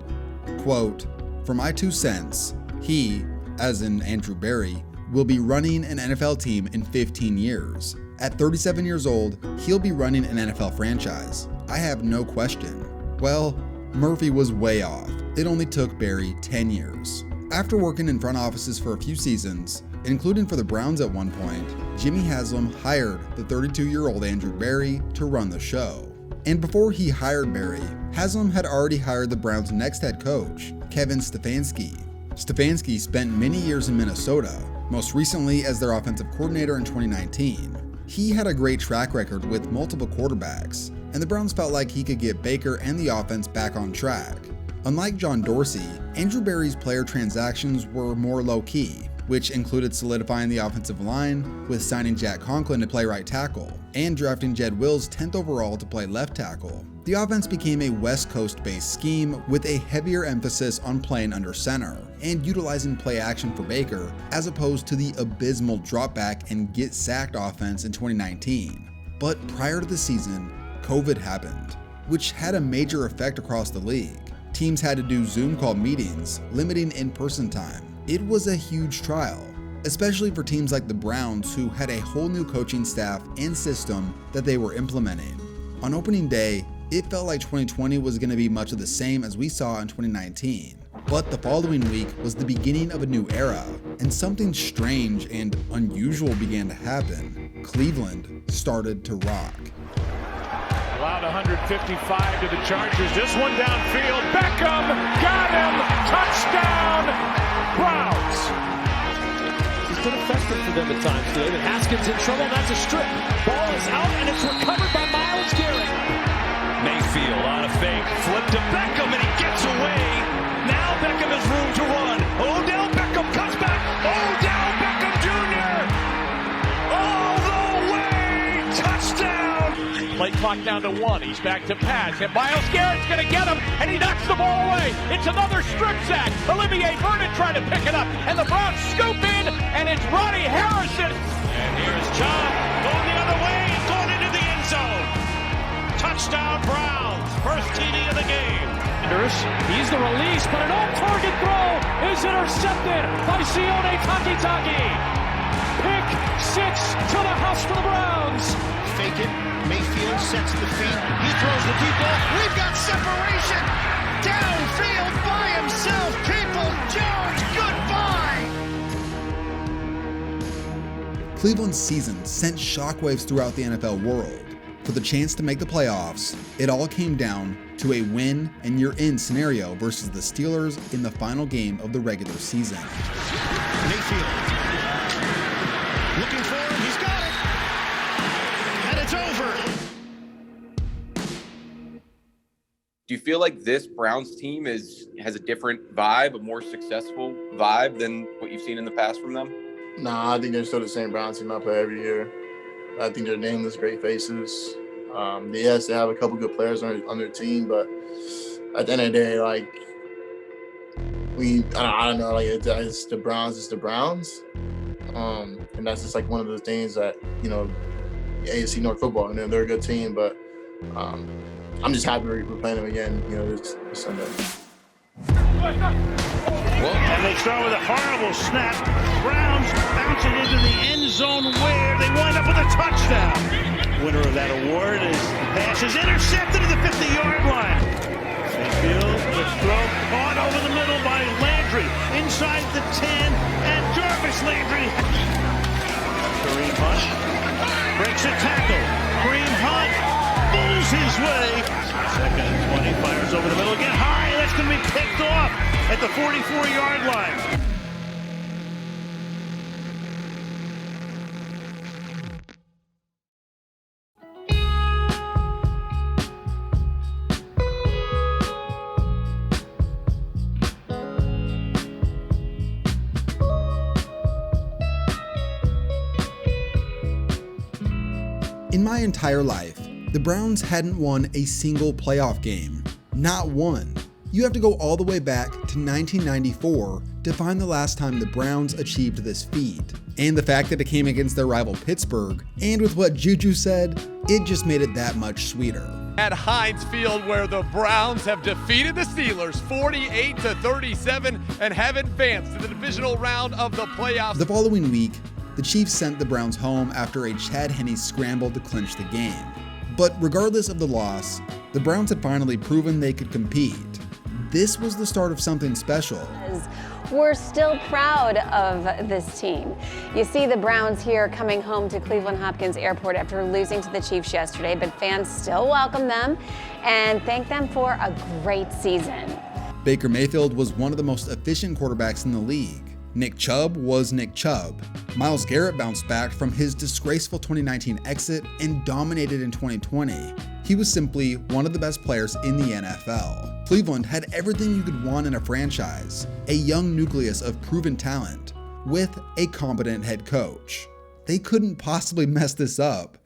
quote, "For my 2 cents, he, as in Andrew Berry, will be running an NFL team in 15 years. At 37 years old, he'll be running an NFL franchise. I have no question." Well, Murphy was way off. It only took Berry 10 years. After working in front offices for a few seasons, including for the Browns at one point, Jimmy Haslam hired the 32-year-old Andrew Berry to run the show. And before he hired Berry, Haslam had already hired the Browns' next head coach, Kevin Stefanski. Stefanski spent many years in Minnesota, most recently as their offensive coordinator in 2019. He had a great track record with multiple quarterbacks, and the Browns felt like he could get Baker and the offense back on track. Unlike John Dorsey, Andrew Berry's player transactions were more low-key, which included solidifying the offensive line with signing Jack Conklin to play right tackle and drafting Jed Wills 10th overall to play left tackle. The offense became a West Coast-based scheme with a heavier emphasis on playing under center and utilizing play action for Baker, as opposed to the abysmal drop back and get sacked offense in 2019. But prior to the season, COVID happened, which had a major effect across the league. Teams had to do Zoom call meetings, limiting in-person time. It was a huge trial, especially for teams like the Browns, who had a whole new coaching staff and system that they were implementing. On opening day, it felt like 2020 was going to be much of the same as we saw in 2019. But the following week was the beginning of a new era, and something strange and unusual began to happen. Cleveland started to rock. Allowed 155 to the Chargers. This one downfield. Beckham got him. Touchdown, Browns. He's been effective for them at times, David. Haskins in trouble. That's a strip. Ball is out, and it's recovered by Myles Garrett. Mayfield on a fake. Flip to Beckham, and he gets away. Now Beckham has room to run. Odell Beckham cuts back. Odell Beckham Jr. all the way. Touchdown. Play clock down to 1. He's back to pass. And Myles Garrett's going to get him, and he knocks the ball away. It's another strip sack. Olivier Vernon trying to pick it up, and the Browns scoop in, and it's Ronnie Harrison. And here's John going the other way, going into the end zone. Touchdown Browns. First TD of the game. He's the release, but an on-target throw is intercepted by Sione Takitaki. Pick 6 to the house for the Browns. Fake it. Mayfield sets the feet. He throws the deep ball. We've got separation. Downfield by himself. People Jones, goodbye. Cleveland's season sent shockwaves throughout the NFL world. For the chance to make the playoffs, it all came down to a win and you're in scenario versus the Steelers in the final game of the regular season. Mayfield looking for him. He's got it. And it's over. Do you feel like this Browns team has a different vibe, a more successful vibe than what you've seen in the past from them? Nah, I think they're still the same Browns team I play every year. I think they're nameless, great faces. Yes, they have a couple good players on their team, but at the end of the day, like I don't know, like it's the Browns, it's the Browns, and that's just like one of those things that AFC North football, and they're a good team, but I'm just happy we're playing them again, this Sunday. And they start with a horrible snap. Browns bounce it into the end zone where they wind up with a touchdown. Winner of that award is pass is intercepted at the 50-yard line. Mayfield with throw caught over the middle by Landry. Inside the 10, and Jarvis Landry. Kareem Hunt breaks a tackle. Kareem Hunt pulls his way. Second and 20, fires over the middle again. High, that's going to be picked off at the 44-yard line. In my entire life, the Browns hadn't won a single playoff game. Not one. You have to go all the way back to 1994 to find the last time the Browns achieved this feat. And the fact that it came against their rival Pittsburgh, and with what Juju said, it just made it that much sweeter. At Heinz Field, where the Browns have defeated the Steelers 48-37 and have advanced to the divisional round of the playoffs. The following week, the Chiefs sent the Browns home after a Chad Henne scramble to clinch the game. But regardless of the loss, the Browns had finally proven they could compete. This was the start of something special. we're still proud of this team. You see the Browns here coming home to Cleveland Hopkins Airport after losing to the Chiefs yesterday, but fans still welcome them and thank them for a great season. Baker Mayfield was one of the most efficient quarterbacks in the league. Nick Chubb was Nick Chubb. Myles Garrett bounced back from his disgraceful 2019 exit and dominated in 2020. He was simply one of the best players in the NFL. Cleveland had everything you could want in a franchise, a young nucleus of proven talent, with a competent head coach. They couldn't possibly mess this up,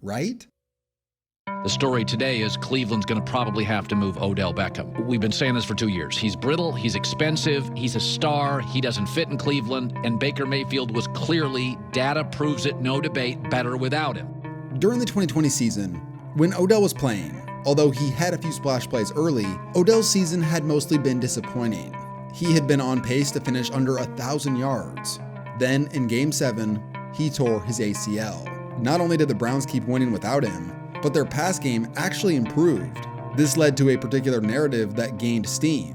right? The story today is Cleveland's going to probably have to move Odell Beckham. We've been saying this for 2 years. He's brittle, he's expensive, he's a star, he doesn't fit in Cleveland, and Baker Mayfield was clearly, data proves it, no debate, better without him. During the 2020 season, when Odell was playing, although he had a few splash plays early, Odell's season had mostly been disappointing. He had been on pace to finish under 1,000 yards. Then, in Game 7, he tore his ACL. Not only did the Browns keep winning without him, but their pass game actually improved. This led to a particular narrative that gained steam.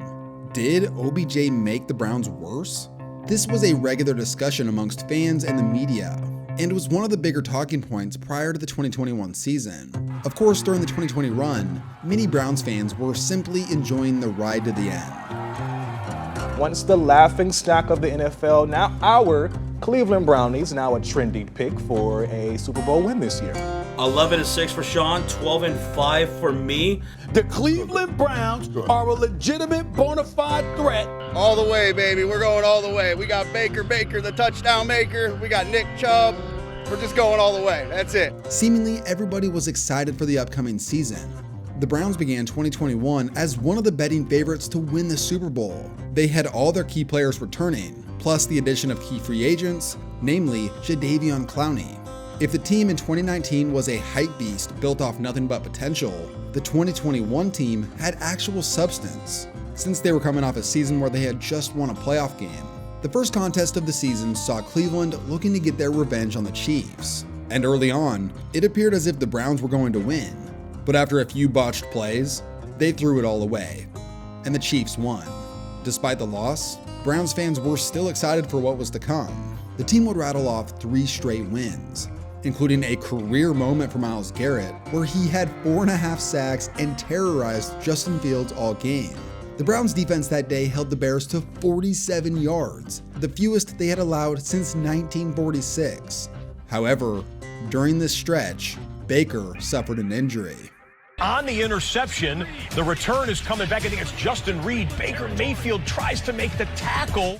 Did OBJ make the Browns worse? This was a regular discussion amongst fans and the media, and was one of the bigger talking points prior to the 2021 season. Of course, during the 2020 run, many Browns fans were simply enjoying the ride to the end. Once the laughing stock of the NFL, now our Cleveland Brownies, now a trendy pick for a Super Bowl win this year. 11-6 for Sean, 12-5 for me. The Cleveland Browns are a legitimate bona fide threat. All the way, baby. We're going all the way. We got Baker, the touchdown maker. We got Nick Chubb. We're just going all the way. That's it. Seemingly everybody was excited for the upcoming season. The Browns began 2021 as one of the betting favorites to win the Super Bowl. They had all their key players returning, plus the addition of key free agents, namely Jadeveon Clowney. If the team in 2019 was a hype beast built off nothing but potential, the 2021 team had actual substance, since they were coming off a season where they had just won a playoff game. The first contest of the season saw Cleveland looking to get their revenge on the Chiefs, and early on, it appeared as if the Browns were going to win. But after a few botched plays, they threw it all away, and the Chiefs won. Despite the loss, Browns fans were still excited for what was to come. The team would rattle off 3 straight wins, including a career moment for Myles Garrett, where he had 4.5 sacks and terrorized Justin Fields all game. The Browns defense that day held the Bears to 47 yards, the fewest they had allowed since 1946. However, during this stretch, Baker suffered an injury. On the interception, the return is coming back. I think it's Justin Reed. Baker Mayfield tries to make the tackle.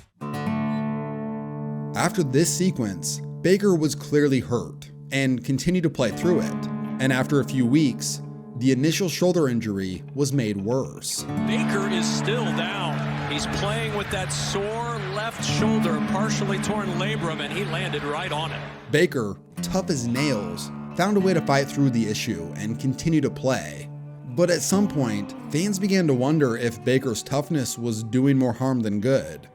After this sequence, Baker was clearly hurt and continued to play through it. And after a few weeks, the initial shoulder injury was made worse. Baker is still down. He's playing with that sore left shoulder, partially torn labrum, and he landed right on it. Baker, tough as nails, found a way to fight through the issue and continue to play. But at some point, fans began to wonder if Baker's toughness was doing more harm than good.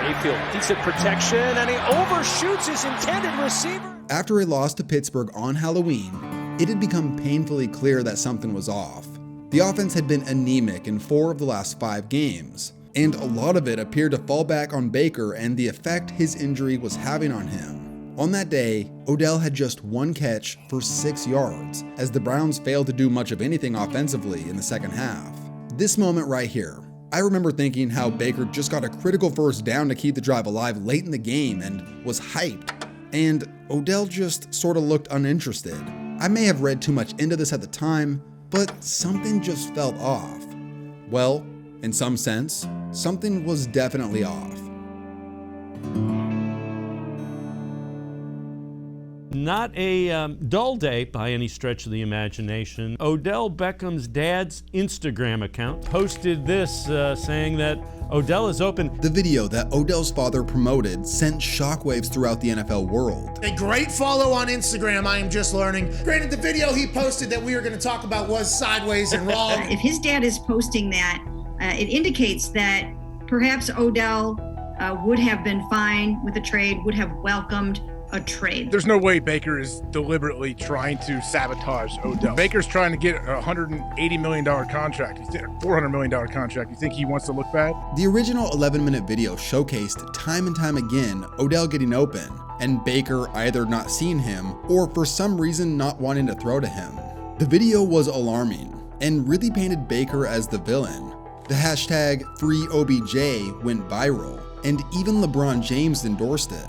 Mayfield, decent protection, and he overshoots his intended receiver. After a loss to Pittsburgh on Halloween, it had become painfully clear that something was off. The offense had been anemic in 4 of the last 5 games, and a lot of it appeared to fall back on Baker and the effect his injury was having on him. On that day, Odell had just 1 catch for 6 yards, as the Browns failed to do much of anything offensively in the second half. This moment right here, I remember thinking how Baker just got a critical first down to keep the drive alive late in the game and was hyped, and Odell just sort of looked uninterested. I may have read too much into this at the time, but something just felt off. Well, in some sense, something was definitely off. Not a dull day by any stretch of the imagination. Odell Beckham's dad's Instagram account posted this saying that Odell is open. The video that Odell's father promoted sent shockwaves throughout the NFL world. A great follow on Instagram, I am just learning. Granted, the video he posted that we were going to talk about was sideways and wrong. If his dad is posting that, it indicates that perhaps Odell would have been fine with a trade, would have welcomed a trade. There's no way Baker is deliberately trying to sabotage Odell. Baker's trying to get a $180 million contract, $400 million contract. You think he wants to look bad? The original 11-minute video showcased time and time again Odell getting open, and Baker either not seeing him or for some reason not wanting to throw to him. The video was alarming and really painted Baker as the villain. The hashtag #FreeOBJ went viral, and even LeBron James endorsed it.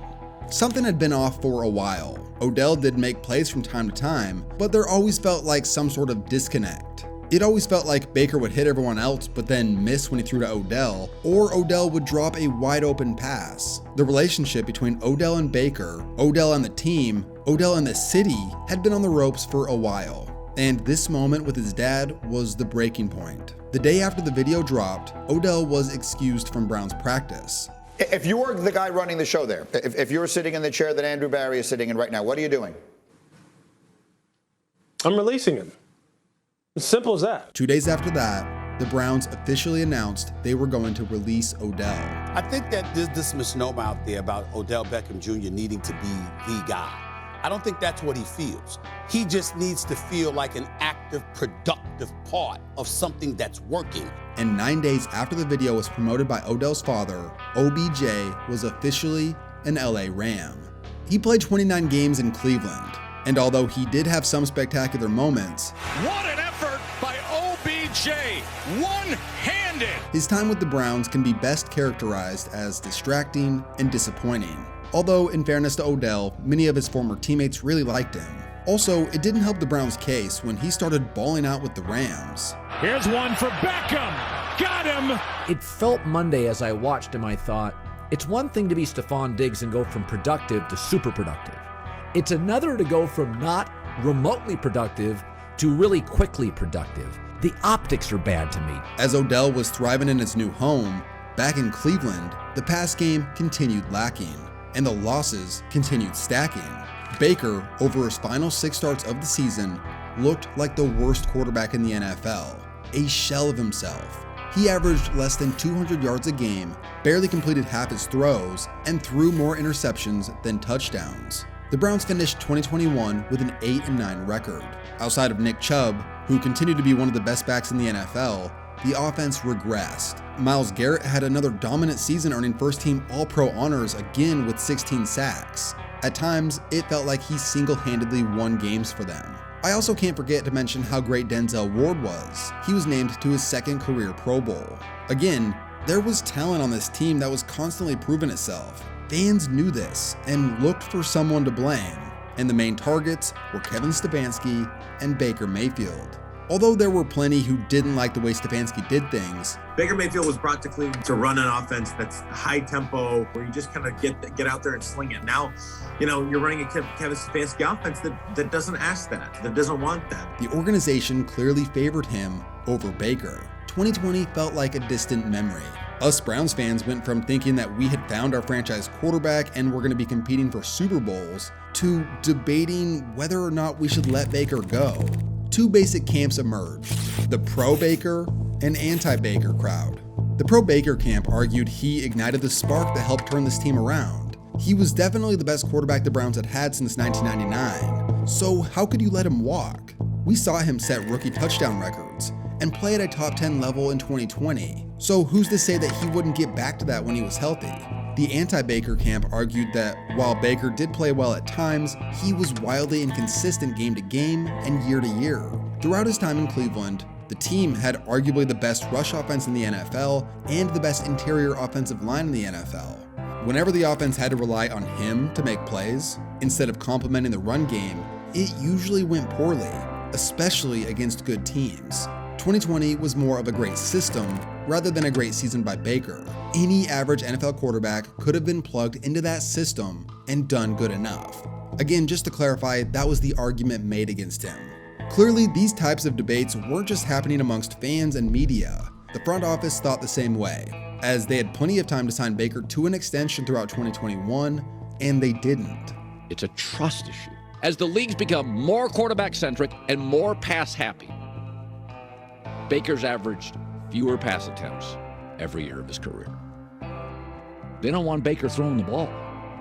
Something had been off for a while. Odell did make plays from time to time, but there always felt like some sort of disconnect. It always felt like Baker would hit everyone else but then miss when he threw to Odell, or Odell would drop a wide open pass. The relationship between Odell and Baker, Odell and the team, Odell and the city had been on the ropes for a while. And this moment with his dad was the breaking point. The day after the video dropped, Odell was excused from Browns practice. If you were the guy running the show there, if you were sitting in the chair that Andrew Barry is sitting in right now, what are you doing? I'm releasing him. As simple as that. 2 days after that, the Browns officially announced they were going to release Odell. I think that there's this misnomer out there about Odell Beckham Jr. needing to be the guy. I don't think that's what he feels. He just needs to feel like an active, productive part of something that's working. And 9 days after the video was promoted by Odell's father, OBJ was officially an LA Ram. He played 29 games in Cleveland, and although he did have some spectacular moments, What an effort by OBJ! One-handed! his time with the Browns can be best characterized as distracting and disappointing. Although, in fairness to Odell, many of his former teammates really liked him. Also, it didn't help the Browns' case when he started balling out with the Rams. Here's one for Beckham. Got him. It felt Monday as I watched him, I thought, it's one thing to be Stephon Diggs and go from productive to super productive. It's another to go from not remotely productive to really quickly productive. The optics are bad to me. As Odell was thriving in his new home, back in Cleveland, the pass game continued lacking, and the losses continued stacking. Baker, over his final 6 starts of the season, looked like the worst quarterback in the NFL, a shell of himself. He averaged less than 200 yards a game, barely completed half his throws, and threw more interceptions than touchdowns. The Browns finished 2021 with an 8-9 record. Outside of Nick Chubb, who continued to be one of the best backs in the NFL, the offense regressed. Myles Garrett had another dominant season, earning first-team All-Pro honors again with 16 sacks. At times, it felt like he single-handedly won games for them. I also can't forget to mention how great Denzel Ward was. He was named to his 2nd career Pro Bowl. Again, there was talent on this team that was constantly proving itself. Fans knew this and looked for someone to blame, and the main targets were Kevin Stefanski and Baker Mayfield. Although there were plenty who didn't like the way Stefanski did things, Baker Mayfield was brought to Cleveland to run an offense that's high tempo, where you just kind of get out there and sling it. Now, you're running a Kevin Stefanski offense that doesn't ask that doesn't want that. The organization clearly favored him over Baker. 2020 felt like a distant memory. Us Browns fans went from thinking that we had found our franchise quarterback and were going to be competing for Super Bowls to debating whether or not we should let Baker go. 2 basic camps emerged: the pro-Baker and anti-Baker crowd. The pro-Baker camp argued he ignited the spark that helped turn this team around. He was definitely the best quarterback the Browns had had since 1999, so how could you let him walk? We saw him set rookie touchdown records and play at a top 10 level in 2020, so who's to say that he wouldn't get back to that when he was healthy? The anti-Baker camp argued that while Baker did play well at times, he was wildly inconsistent game to game and year to year. Throughout his time in Cleveland, the team had arguably the best rush offense in the NFL and the best interior offensive line in the NFL. Whenever the offense had to rely on him to make plays, instead of complementing the run game, it usually went poorly, especially against good teams. 2020 was more of a great system rather than a great season by Baker. Any average NFL quarterback could have been plugged into that system and done good enough. Again, just to clarify, that was the argument made against him. Clearly, these types of debates weren't just happening amongst fans and media. The front office thought the same way, as they had plenty of time to sign Baker to an extension throughout 2021, and they didn't. It's a trust issue. As the leagues become more quarterback-centric and more pass-happy, Baker's averaged fewer pass attempts every year of his career. They don't want Baker throwing the ball.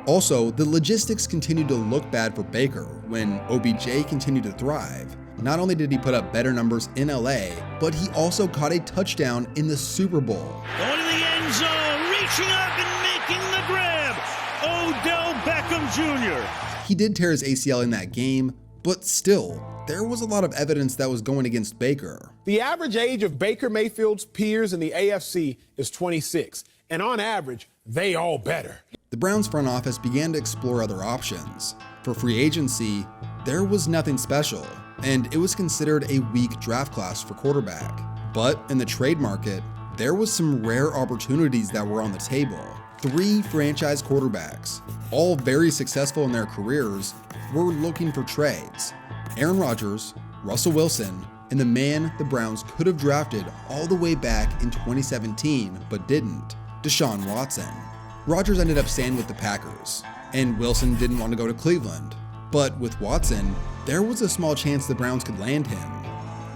Also, the logistics continued to look bad for Baker when OBJ continued to thrive. Not only did he put up better numbers in LA, but he also caught a touchdown in the Super Bowl. Going to the end zone, reaching up and making the grab. Odell Beckham Jr. He did tear his ACL in that game, but still, there was a lot of evidence that was going against Baker. The average age of Baker Mayfield's peers in the AFC is 26, and on average, they all better. The Browns front office began to explore other options. For free agency, there was nothing special, and it was considered a weak draft class for quarterback. But in the trade market, there was some rare opportunities that were on the table. 3 franchise quarterbacks, all very successful in their careers, were looking for trades. Aaron Rodgers, Russell Wilson, and the man the Browns could have drafted all the way back in 2017 but didn't, Deshaun Watson. Rodgers ended up staying with the Packers, and Wilson didn't want to go to Cleveland. But with Watson, there was a small chance the Browns could land him.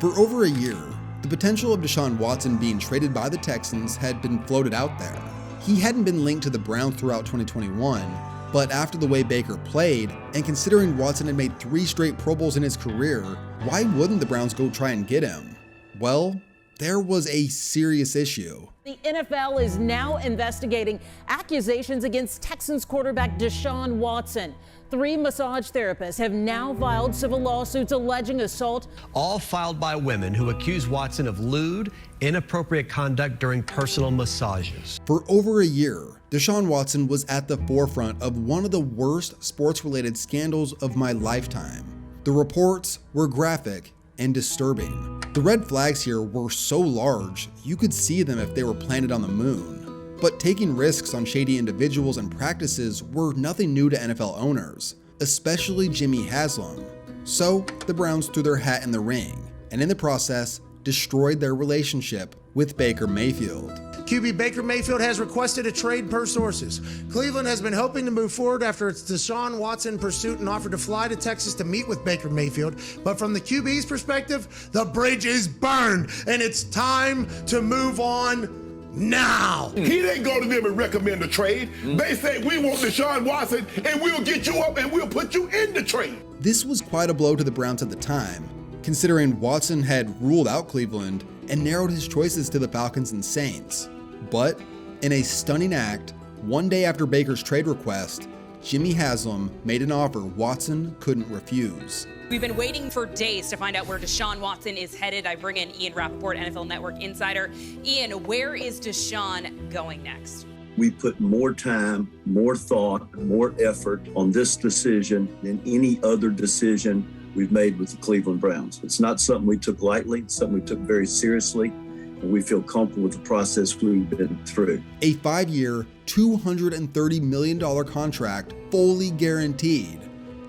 For over a year, the potential of Deshaun Watson being traded by the Texans had been floated out there. He hadn't been linked to the Browns throughout 2021, but after the way Baker played, and considering Watson had made 3 straight Pro Bowls in his career, why wouldn't the Browns go try and get him? Well, there was a serious issue. The NFL is now investigating accusations against Texans quarterback Deshaun Watson. 3 massage therapists have now filed civil lawsuits alleging assault. All filed by women who accuse Watson of lewd, inappropriate conduct during personal massages. For over a year, Deshaun Watson was at the forefront of one of the worst sports-related scandals of my lifetime. The reports were graphic and disturbing. The red flags here were so large, you could see them if they were planted on the moon. But taking risks on shady individuals and practices were nothing new to NFL owners, especially Jimmy Haslam. So the Browns threw their hat in the ring, and in the process, destroyed their relationship with Baker Mayfield. QB Baker Mayfield has requested a trade per sources. Cleveland has been hoping to move forward after its Deshaun Watson pursuit and offered to fly to Texas to meet with Baker Mayfield. But from the QB's perspective, the bridge is burned and it's time to move on now. He didn't go to them and recommend a trade. They say, we want Deshaun Watson and we'll get you up and we'll put you in the trade. This was quite a blow to the Browns at the time, considering Watson had ruled out Cleveland and narrowed his choices to the Falcons and Saints. But in a stunning act, one day after Baker's trade request, Jimmy Haslam made an offer Watson couldn't refuse. We've been waiting for days to find out where Deshaun Watson is headed. I bring in Ian Rappaport, NFL Network insider. Ian, where is Deshaun going next? We put more time, more thought, more effort on this decision than any other decision we've made with the Cleveland Browns. It's not something we took lightly, it's something we took very seriously, and we feel comfortable with the process we've been through. A 5-year, $230 million contract, fully guaranteed.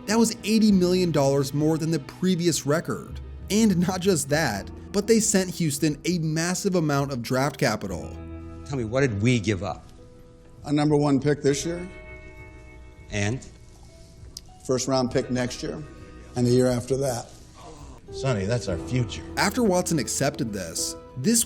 That was $80 million more than the previous record. And not just that, but they sent Houston a massive amount of draft capital. Tell me, what did we give up? A number 1 pick this year. And? First round pick next year. And the year after that. Sonny, that's our future. After Watson accepted this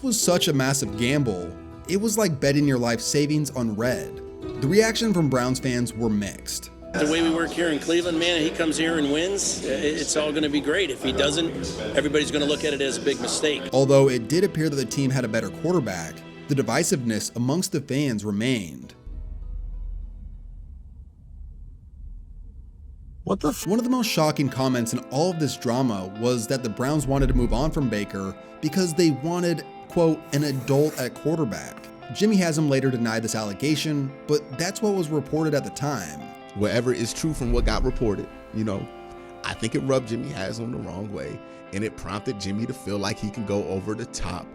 was such a massive gamble, it was like betting your life savings on red. The reaction from Browns fans were mixed. The way we work here in Cleveland, man, he comes here and wins, it's all going to be great. If he doesn't, everybody's going to look at it as a big mistake. Although it did appear that the team had a better quarterback, the divisiveness amongst the fans remained. One of the most shocking comments in all of this drama was that the Browns wanted to move on from Baker because they wanted, quote, an adult at quarterback. Jimmy Haslam later denied this allegation, but that's what was reported at the time. Wherever is true from what got reported, I think it rubbed Jimmy Haslam the wrong way, and it prompted Jimmy to feel like he can go over the top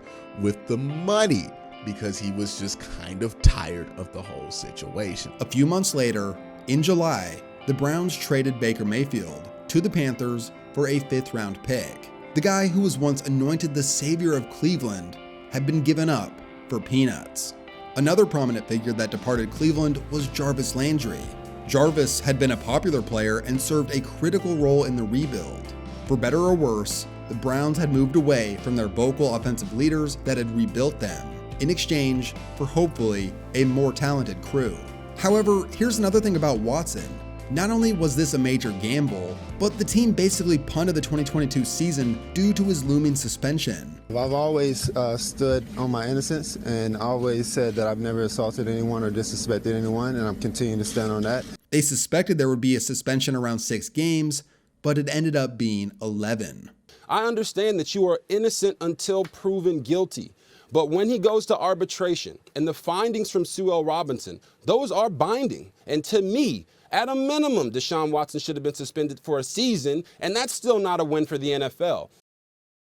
with the money because he was just kind of tired of the whole situation. A few months later, in July, the Browns traded Baker Mayfield to the Panthers for a 5th-round pick. The guy who was once anointed the savior of Cleveland had been given up for peanuts. Another prominent figure that departed Cleveland was Jarvis Landry. Jarvis had been a popular player and served a critical role in the rebuild. For better or worse, the Browns had moved away from their vocal offensive leaders that had rebuilt them, in exchange for hopefully a more talented crew. However, here's another thing about Watson. Not only was this a major gamble, but the team basically punted the 2022 season due to his looming suspension. I've always stood on my innocence and always said that I've never assaulted anyone or disrespected anyone, and I'm continuing to stand on that. They suspected there would be a suspension around 6 games, but it ended up being 11. I understand that you are innocent until proven guilty. But when he goes to arbitration and the findings from Sue L. Robinson, those are binding. And to me, at a minimum, Deshaun Watson should have been suspended for a season, and that's still not a win for the NFL.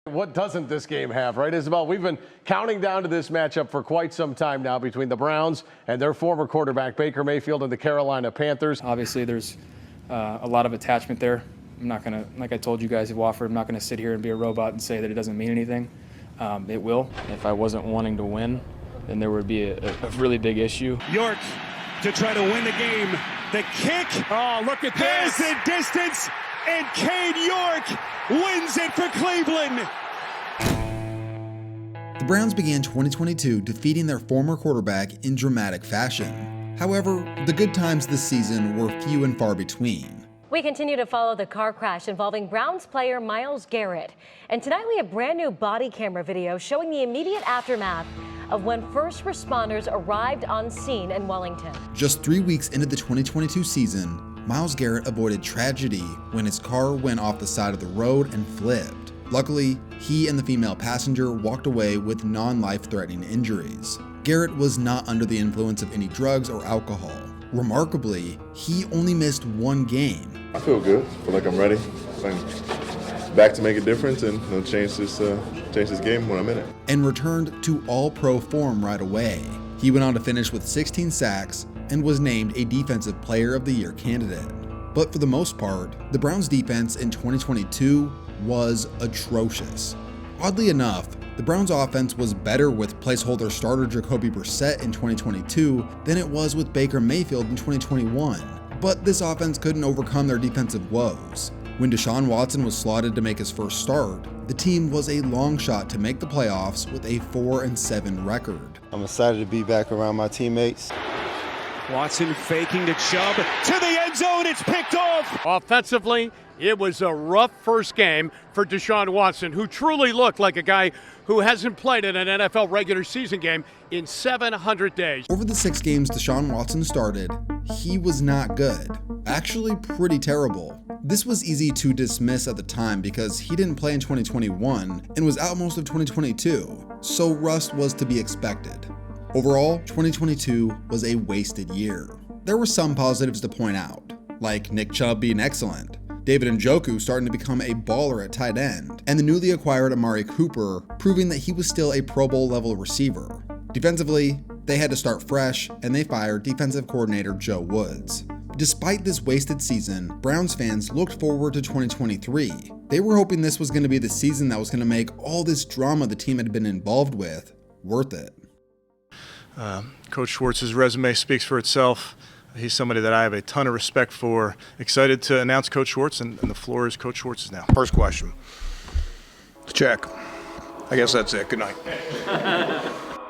What doesn't this game have, right, Isabel? We've been counting down to this matchup for quite some time now between the Browns and their former quarterback, Baker Mayfield, and the Carolina Panthers. Obviously, there's a lot of attachment there. I'm not going to, like I told you guys at Wofford, I'm not going to sit here and be a robot and say that it doesn't mean anything. It will. If I wasn't wanting to win, then there would be a really big issue. York to try to win the game. The kick. Oh, look at this. There's the distance, and Cade York wins it for Cleveland. The Browns began 2022 defeating their former quarterback in dramatic fashion. However, the good times this season were few and far between. We continue to follow the car crash involving Browns player Myles Garrett. And tonight we have brand new body camera video showing the immediate aftermath of when first responders arrived on scene in Wellington. Just 3 weeks into the 2022 season, Myles Garrett avoided tragedy when his car went off the side of the road and flipped. Luckily, he and the female passenger walked away with non-life-threatening injuries. Garrett was not under the influence of any drugs or alcohol. Remarkably, he only missed 1 game. I feel good. I feel like I'm ready. I'm back to make a difference and change this game when I'm in it. And returned to all-pro form right away. He went on to finish with 16 sacks and was named a Defensive Player of the Year candidate. But for the most part, the Browns' defense in 2022 was atrocious. Oddly enough, the Browns' offense was better with placeholder starter Jacoby Brissett in 2022 than it was with Baker Mayfield in 2021. But this offense couldn't overcome their defensive woes. When Deshaun Watson was slotted to make his first start, the team was a long shot to make the playoffs with a 4-7 record. I'm excited to be back around my teammates. Watson faking to Chubb to the end zone. It's picked off. Offensively, it was a rough first game for Deshaun Watson, who truly looked like a guy who hasn't played in an NFL regular season game in 700 days. Over the 6 games Deshaun Watson started, he was not good. Actually pretty terrible. This was easy to dismiss at the time because he didn't play in 2021 and was out most of 2022, so rust was to be expected. Overall, 2022 was a wasted year. There were some positives to point out, like Nick Chubb being excellent, David Njoku starting to become a baller at tight end, and the newly acquired Amari Cooper proving that he was still a Pro Bowl level receiver. Defensively, they had to start fresh, and they fired defensive coordinator Joe Woods. Despite this wasted season, Browns fans looked forward to 2023. They were hoping this was going to be the season that was going to make all this drama the team had been involved with worth it. Coach Schwartz's resume speaks for itself. He's somebody that I have a ton of respect for. Excited to announce Coach Schwartz, and the floor is Coach Schwartz's now. First question. Check. I guess that's it. Good night.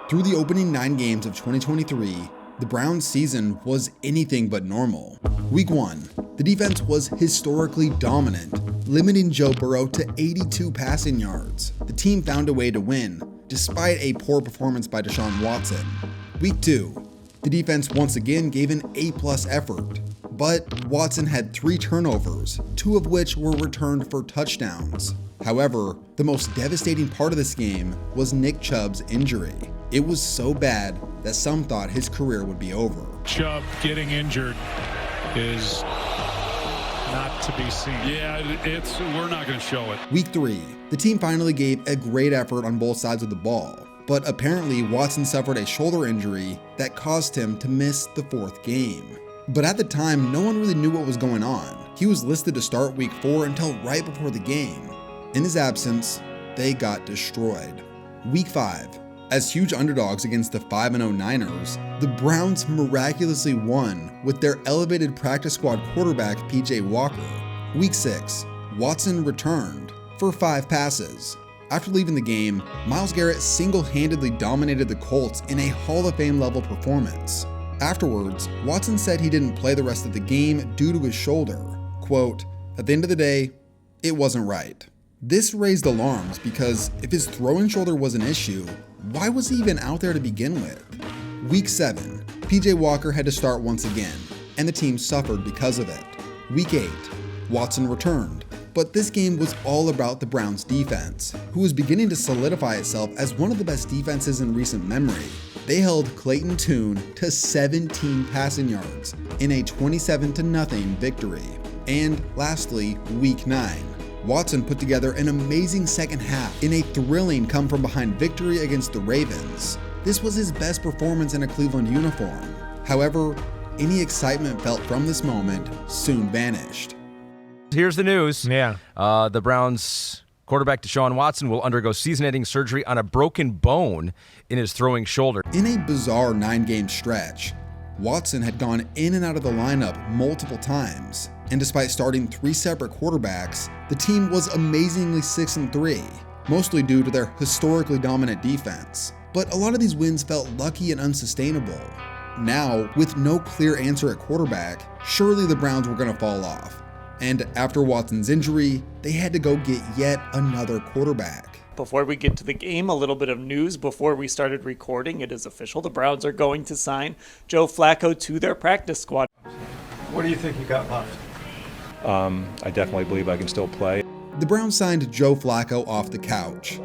Through the opening 9 games of 2023, the Browns' season was anything but normal. Week 1, the defense was historically dominant, limiting Joe Burrow to 82 passing yards. The team found a way to win, despite a poor performance by Deshaun Watson. Week 2, the defense once again gave an A+ effort, but Watson had 3 turnovers, 2 of which were returned for touchdowns. However, the most devastating part of this game was Nick Chubb's injury. It was so bad that some thought his career would be over. Chubb getting injured is not to be seen. Yeah, we're not going to show it. Week 3, the team finally gave a great effort on both sides of the ball, but apparently Watson suffered a shoulder injury that caused him to miss the 4th game. But at the time, no one really knew what was going on. He was listed to start week 4 until right before the game. In his absence, they got destroyed. Week 5, as huge underdogs against the 5-0 Niners, the Browns miraculously won with their elevated practice squad quarterback PJ Walker. Week 6, Watson returned for 5 passes. After leaving the game, Myles Garrett single-handedly dominated the Colts in a Hall of Fame level performance. Afterwards, Watson said he didn't play the rest of the game due to his shoulder. Quote, "At the end of the day, it wasn't right." This raised alarms because if his throwing shoulder was an issue, why was he even out there to begin with? Week 7, PJ Walker had to start once again, and the team suffered because of it. Week 8, Watson returned, but this game was all about the Browns defense, who was beginning to solidify itself as one of the best defenses in recent memory. They held Clayton Tune to 17 passing yards in a 27-0 victory. And lastly, Week 9. Watson put together an amazing second half in a thrilling come-from-behind victory against the Ravens. This was his best performance in a Cleveland uniform. However, any excitement felt from this moment soon vanished. Here's the news. The Browns quarterback Deshaun Watson will undergo season-ending surgery on a broken bone in his throwing shoulder. In a bizarre 9-game stretch, Watson had gone in and out of the lineup multiple times, and despite starting 3 separate quarterbacks, the team was amazingly 6-3, mostly due to their historically dominant defense. But a lot of these wins felt lucky and unsustainable. Now, with no clear answer at quarterback, surely the Browns were going to fall off. And after Watson's injury, they had to go get yet another quarterback. Before we get to the game, a little bit of news before we started recording. It is official. The Browns are going to sign Joe Flacco to their practice squad. What do you think you got left? I definitely believe I can still play. The Browns signed Joe Flacco off the couch.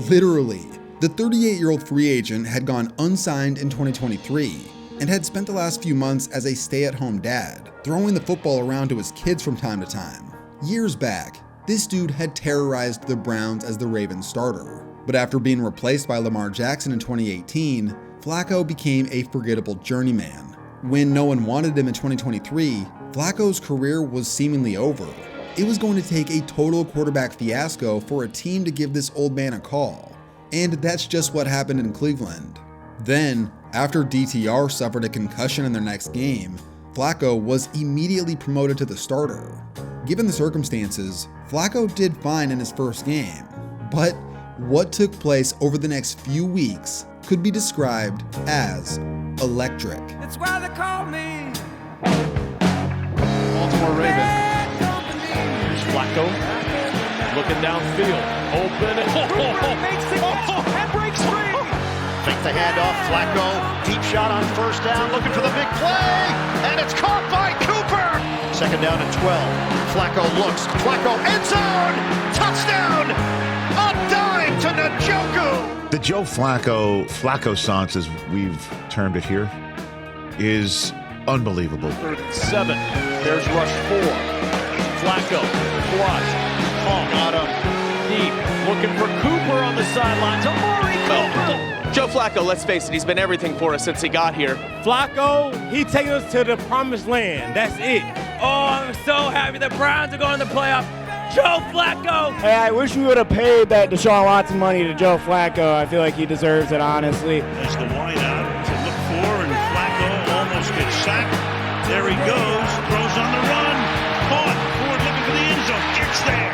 Literally. The 38-year-old free agent had gone unsigned in 2023 and had spent the last few months as a stay-at-home dad, throwing the football around to his kids from time to time. Years back, this dude had terrorized the Browns as the Ravens starter. But after being replaced by Lamar Jackson in 2018, Flacco became a forgettable journeyman. When no one wanted him in 2023, Flacco's career was seemingly over. It was going to take a total quarterback fiasco for a team to give this old man a call. And that's just what happened in Cleveland. Then, after DTR suffered a concussion in their next game, Flacco was immediately promoted to the starter. Given the circumstances, Flacco did fine in his first game, but what took place over the next few weeks could be described as electric. That's why they call me Baltimore Raven. Here's Flacco looking downfield. Open. And breaks free. Fake the handoff. Flacco. Deep shot on first down. Looking for the big play. And it's caught by Cooper. Second down and 12. Flacco looks. Flacco end zone. Touchdown. A dime to Njoku. The Joe Flacco-sance, as we've termed it here, is unbelievable. 7. There's rush 4. Flacco. Flush. Oh, got him. Deep. Looking for Cooper on the sidelines. Amari Cooper. Joe Flacco, let's face it, he's been everything for us since he got here. Flacco, he taking us to the promised land. That's it. Oh, I'm so happy the Browns are going to the playoffs. Joe Flacco! Hey, I wish we would have paid that Deshaun Watson money to Joe Flacco. I feel like he deserves it, honestly. As the wide out to look for, and Flacco almost gets sacked. There he goes, throws on the run. Caught. Ford looking for the end zone. Gets there.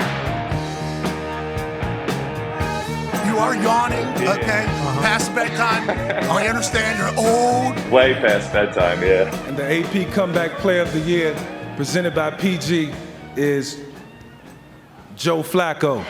You are yawning, okay? Past bedtime. I understand you're old. Way past bedtime, yeah. And the AP Comeback Player of the Year, presented by PG, is Joe Flacco.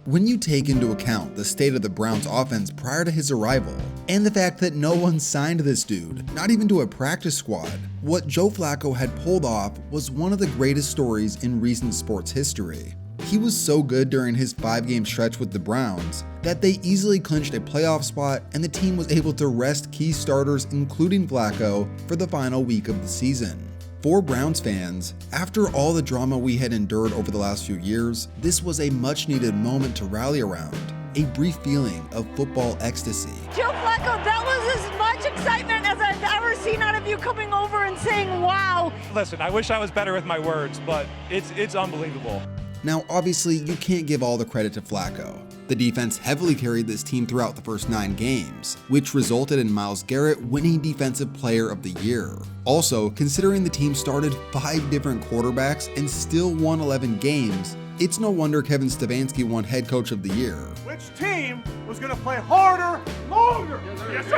When you take into account the state of the Browns offense prior to his arrival, and the fact that no one signed this dude, not even to a practice squad, what Joe Flacco had pulled off was one of the greatest stories in recent sports history. He was so good during his 5-game stretch with the Browns that they easily clinched a playoff spot, and the team was able to rest key starters including Flacco for the final week of the season. For Browns fans, after all the drama we had endured over the last few years, this was a much needed moment to rally around, a brief feeling of football ecstasy. Joe Flacco, that was as much excitement as I've ever seen out of you coming over and saying wow. Listen, I wish I was better with my words, but it's unbelievable. Now, obviously, you can't give all the credit to Flacco. The defense heavily carried this team throughout the first 9 games, which resulted in Myles Garrett winning Defensive Player of the Year. Also, considering the team started 5 different quarterbacks and still won 11 games, It's no wonder Kevin Stefanski won Head Coach of the Year. Which team was going to play harder, longer? Yes, sir!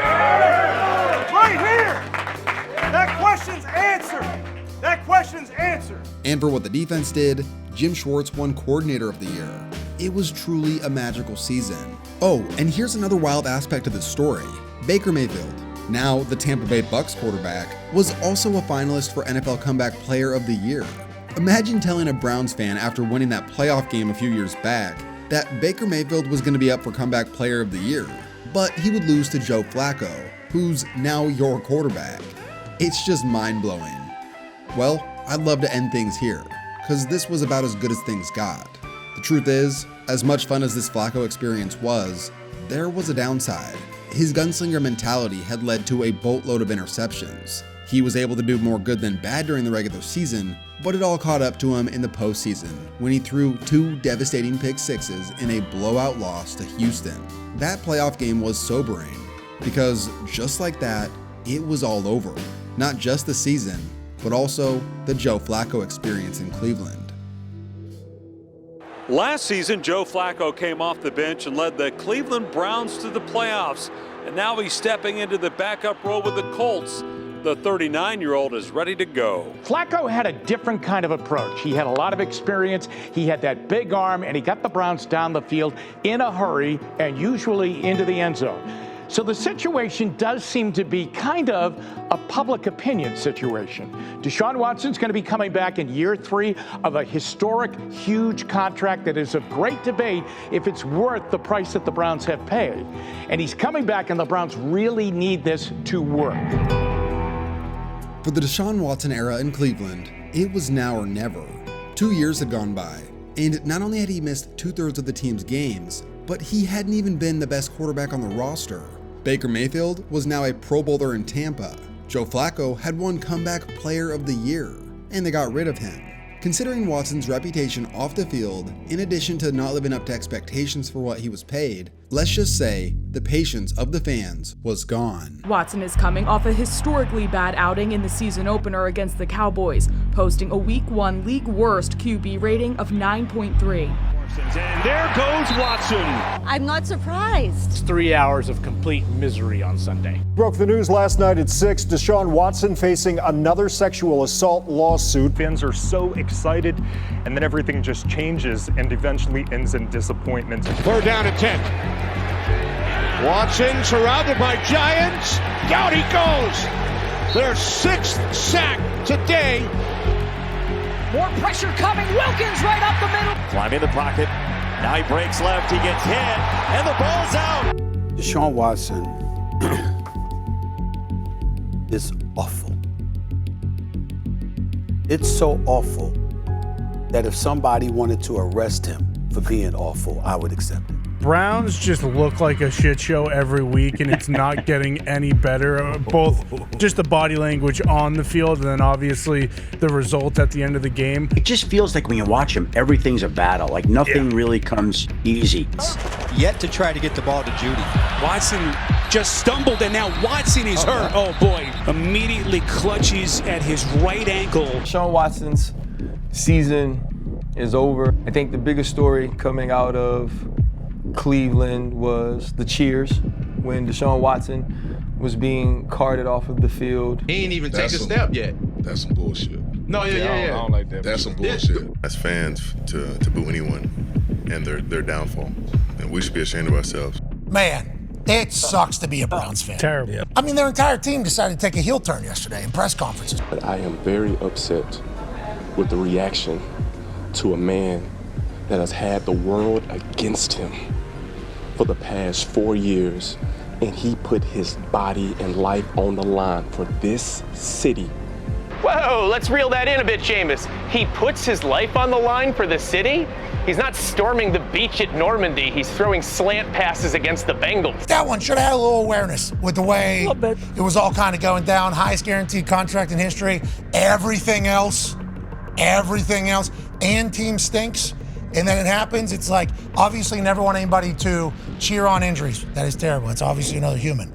Right here! That question's answered. That question's answered. And for what the defense did, Jim Schwartz won Coordinator of the Year. It was truly a magical season. Oh, and here's another wild aspect of this story. Baker Mayfield, now the Tampa Bay Bucks quarterback, was also a finalist for NFL Comeback Player of the Year. Imagine telling a Browns fan after winning that playoff game a few years back that Baker Mayfield was going to be up for Comeback Player of the Year, but he would lose to Joe Flacco, who's now your quarterback. It's just mind-blowing. Well, I'd love to end things here, because this was about as good as things got. The truth is, as much fun as this Flacco experience was, there was a downside. His gunslinger mentality had led to a boatload of interceptions. He was able to do more good than bad during the regular season, but it all caught up to him in the postseason when he threw 2 devastating pick sixes in a blowout loss to Houston. That playoff game was sobering, because just like that, it was all over. Not just the season, but also the Joe Flacco experience in Cleveland. Last season, Joe Flacco came off the bench and led the Cleveland Browns to the playoffs, and now he's stepping into the backup role with the Colts. The 39-year-old is ready to go. Flacco had a different kind of approach. He had a lot of experience, he had that big arm, and he got the Browns down the field in a hurry and usually into the end zone. So the situation does seem to be kind of a public opinion situation. Deshaun Watson's going to be coming back in year 3 of a historic, huge contract that is of great debate if it's worth the price that the Browns have paid. And he's coming back, and the Browns really need this to work. For the Deshaun Watson era in Cleveland, it was now or never. 2 years had gone by, and not only had he missed 2/3 of the team's games, but he hadn't even been the best quarterback on the roster. Baker Mayfield was now a Pro Bowler in Tampa. Joe Flacco had won Comeback Player of the Year, and they got rid of him. Considering Watson's reputation off the field, in addition to not living up to expectations for what he was paid, let's just say the patience of the fans was gone. Watson is coming off a historically bad outing in the season opener against the Cowboys, posting a Week 1 league worst QB rating of 9.3. And there goes Watson. I'm not surprised. It's 3 hours of complete misery on Sunday. Broke the news last night at 6. Deshaun Watson facing another sexual assault lawsuit. Fans are so excited, and then everything just changes and eventually ends in disappointment. 3rd down and 10. Watson surrounded by giants. Down he goes. Their 6th sack today. More pressure coming. Wilkins right up the middle. Climbing the pocket. Now he breaks left. He gets hit. And the ball's out. Deshaun Watson is awful. It's so awful that if somebody wanted to arrest him for being awful, I would accept it. Browns just look like a shit show every week, and it's not getting any better. Both just the body language on the field, and then obviously the result at the end of the game. It just feels like when you watch him, everything's a battle. Like nothing really comes easy. Yet to try to get the ball to Judy. Watson just stumbled, and now Watson is hurt. Oh boy! Immediately clutches at his right ankle. Deshaun Watson's season is over. I think the biggest story coming out of Cleveland was the cheers when Deshaun Watson was being carted off of the field. He ain't even take a step yet. That's some bullshit. No, yeah. I don't like that. That's some bullshit. As fans, to boo anyone and their downfall, and we should be ashamed of ourselves. Man, it sucks to be a Browns fan. Terrible. Yeah. I mean, their entire team decided to take a heel turn yesterday in press conferences. But I am very upset with the reaction to a man that has had the world against him for the past 4 years, and he put his body and life on the line for this city. Whoa, let's reel that in a bit, Jameis. He puts his life on the line for the city? He's not storming the beach at Normandy. He's throwing slant passes against the Bengals. That one should have had a little awareness with the way it was all kind of going down. Highest guaranteed contract in history. Everything else, and team stinks. And then it happens. It's like, obviously never want anybody to cheer on injuries. That is terrible. It's obviously another human.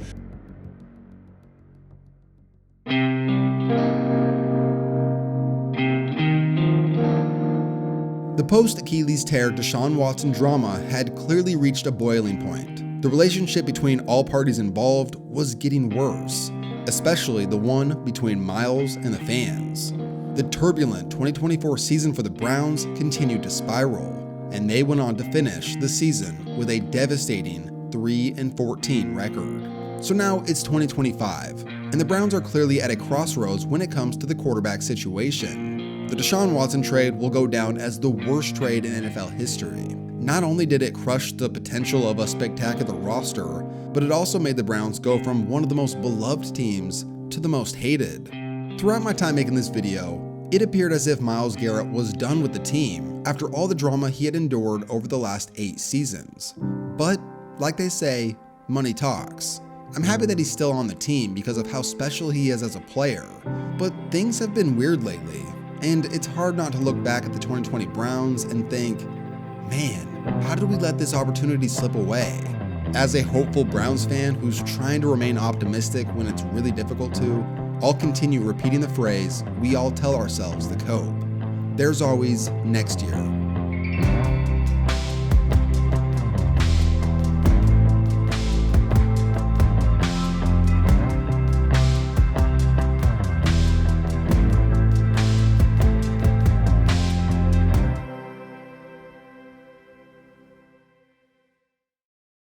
The post-Achilles tear Deshaun Watson drama had clearly reached a boiling point. The relationship between all parties involved was getting worse, especially the one between Myles and the fans. The turbulent 2024 season for the Browns continued to spiral, and they went on to finish the season with a devastating 3-14 record. So now it's 2025, and the Browns are clearly at a crossroads when it comes to the quarterback situation. The Deshaun Watson trade will go down as the worst trade in NFL history. Not only did it crush the potential of a spectacular roster, but it also made the Browns go from one of the most beloved teams to the most hated. Throughout my time making this video, it appeared as if Myles Garrett was done with the team after all the drama he had endured over the last 8 seasons. But, like they say, money talks. I'm happy that he's still on the team because of how special he is as a player, but things have been weird lately, and it's hard not to look back at the 2020 Browns and think, man, how did we let this opportunity slip away? As a hopeful Browns fan who's trying to remain optimistic when it's really difficult to, I'll continue repeating the phrase we all tell ourselves to cope. There's always next year.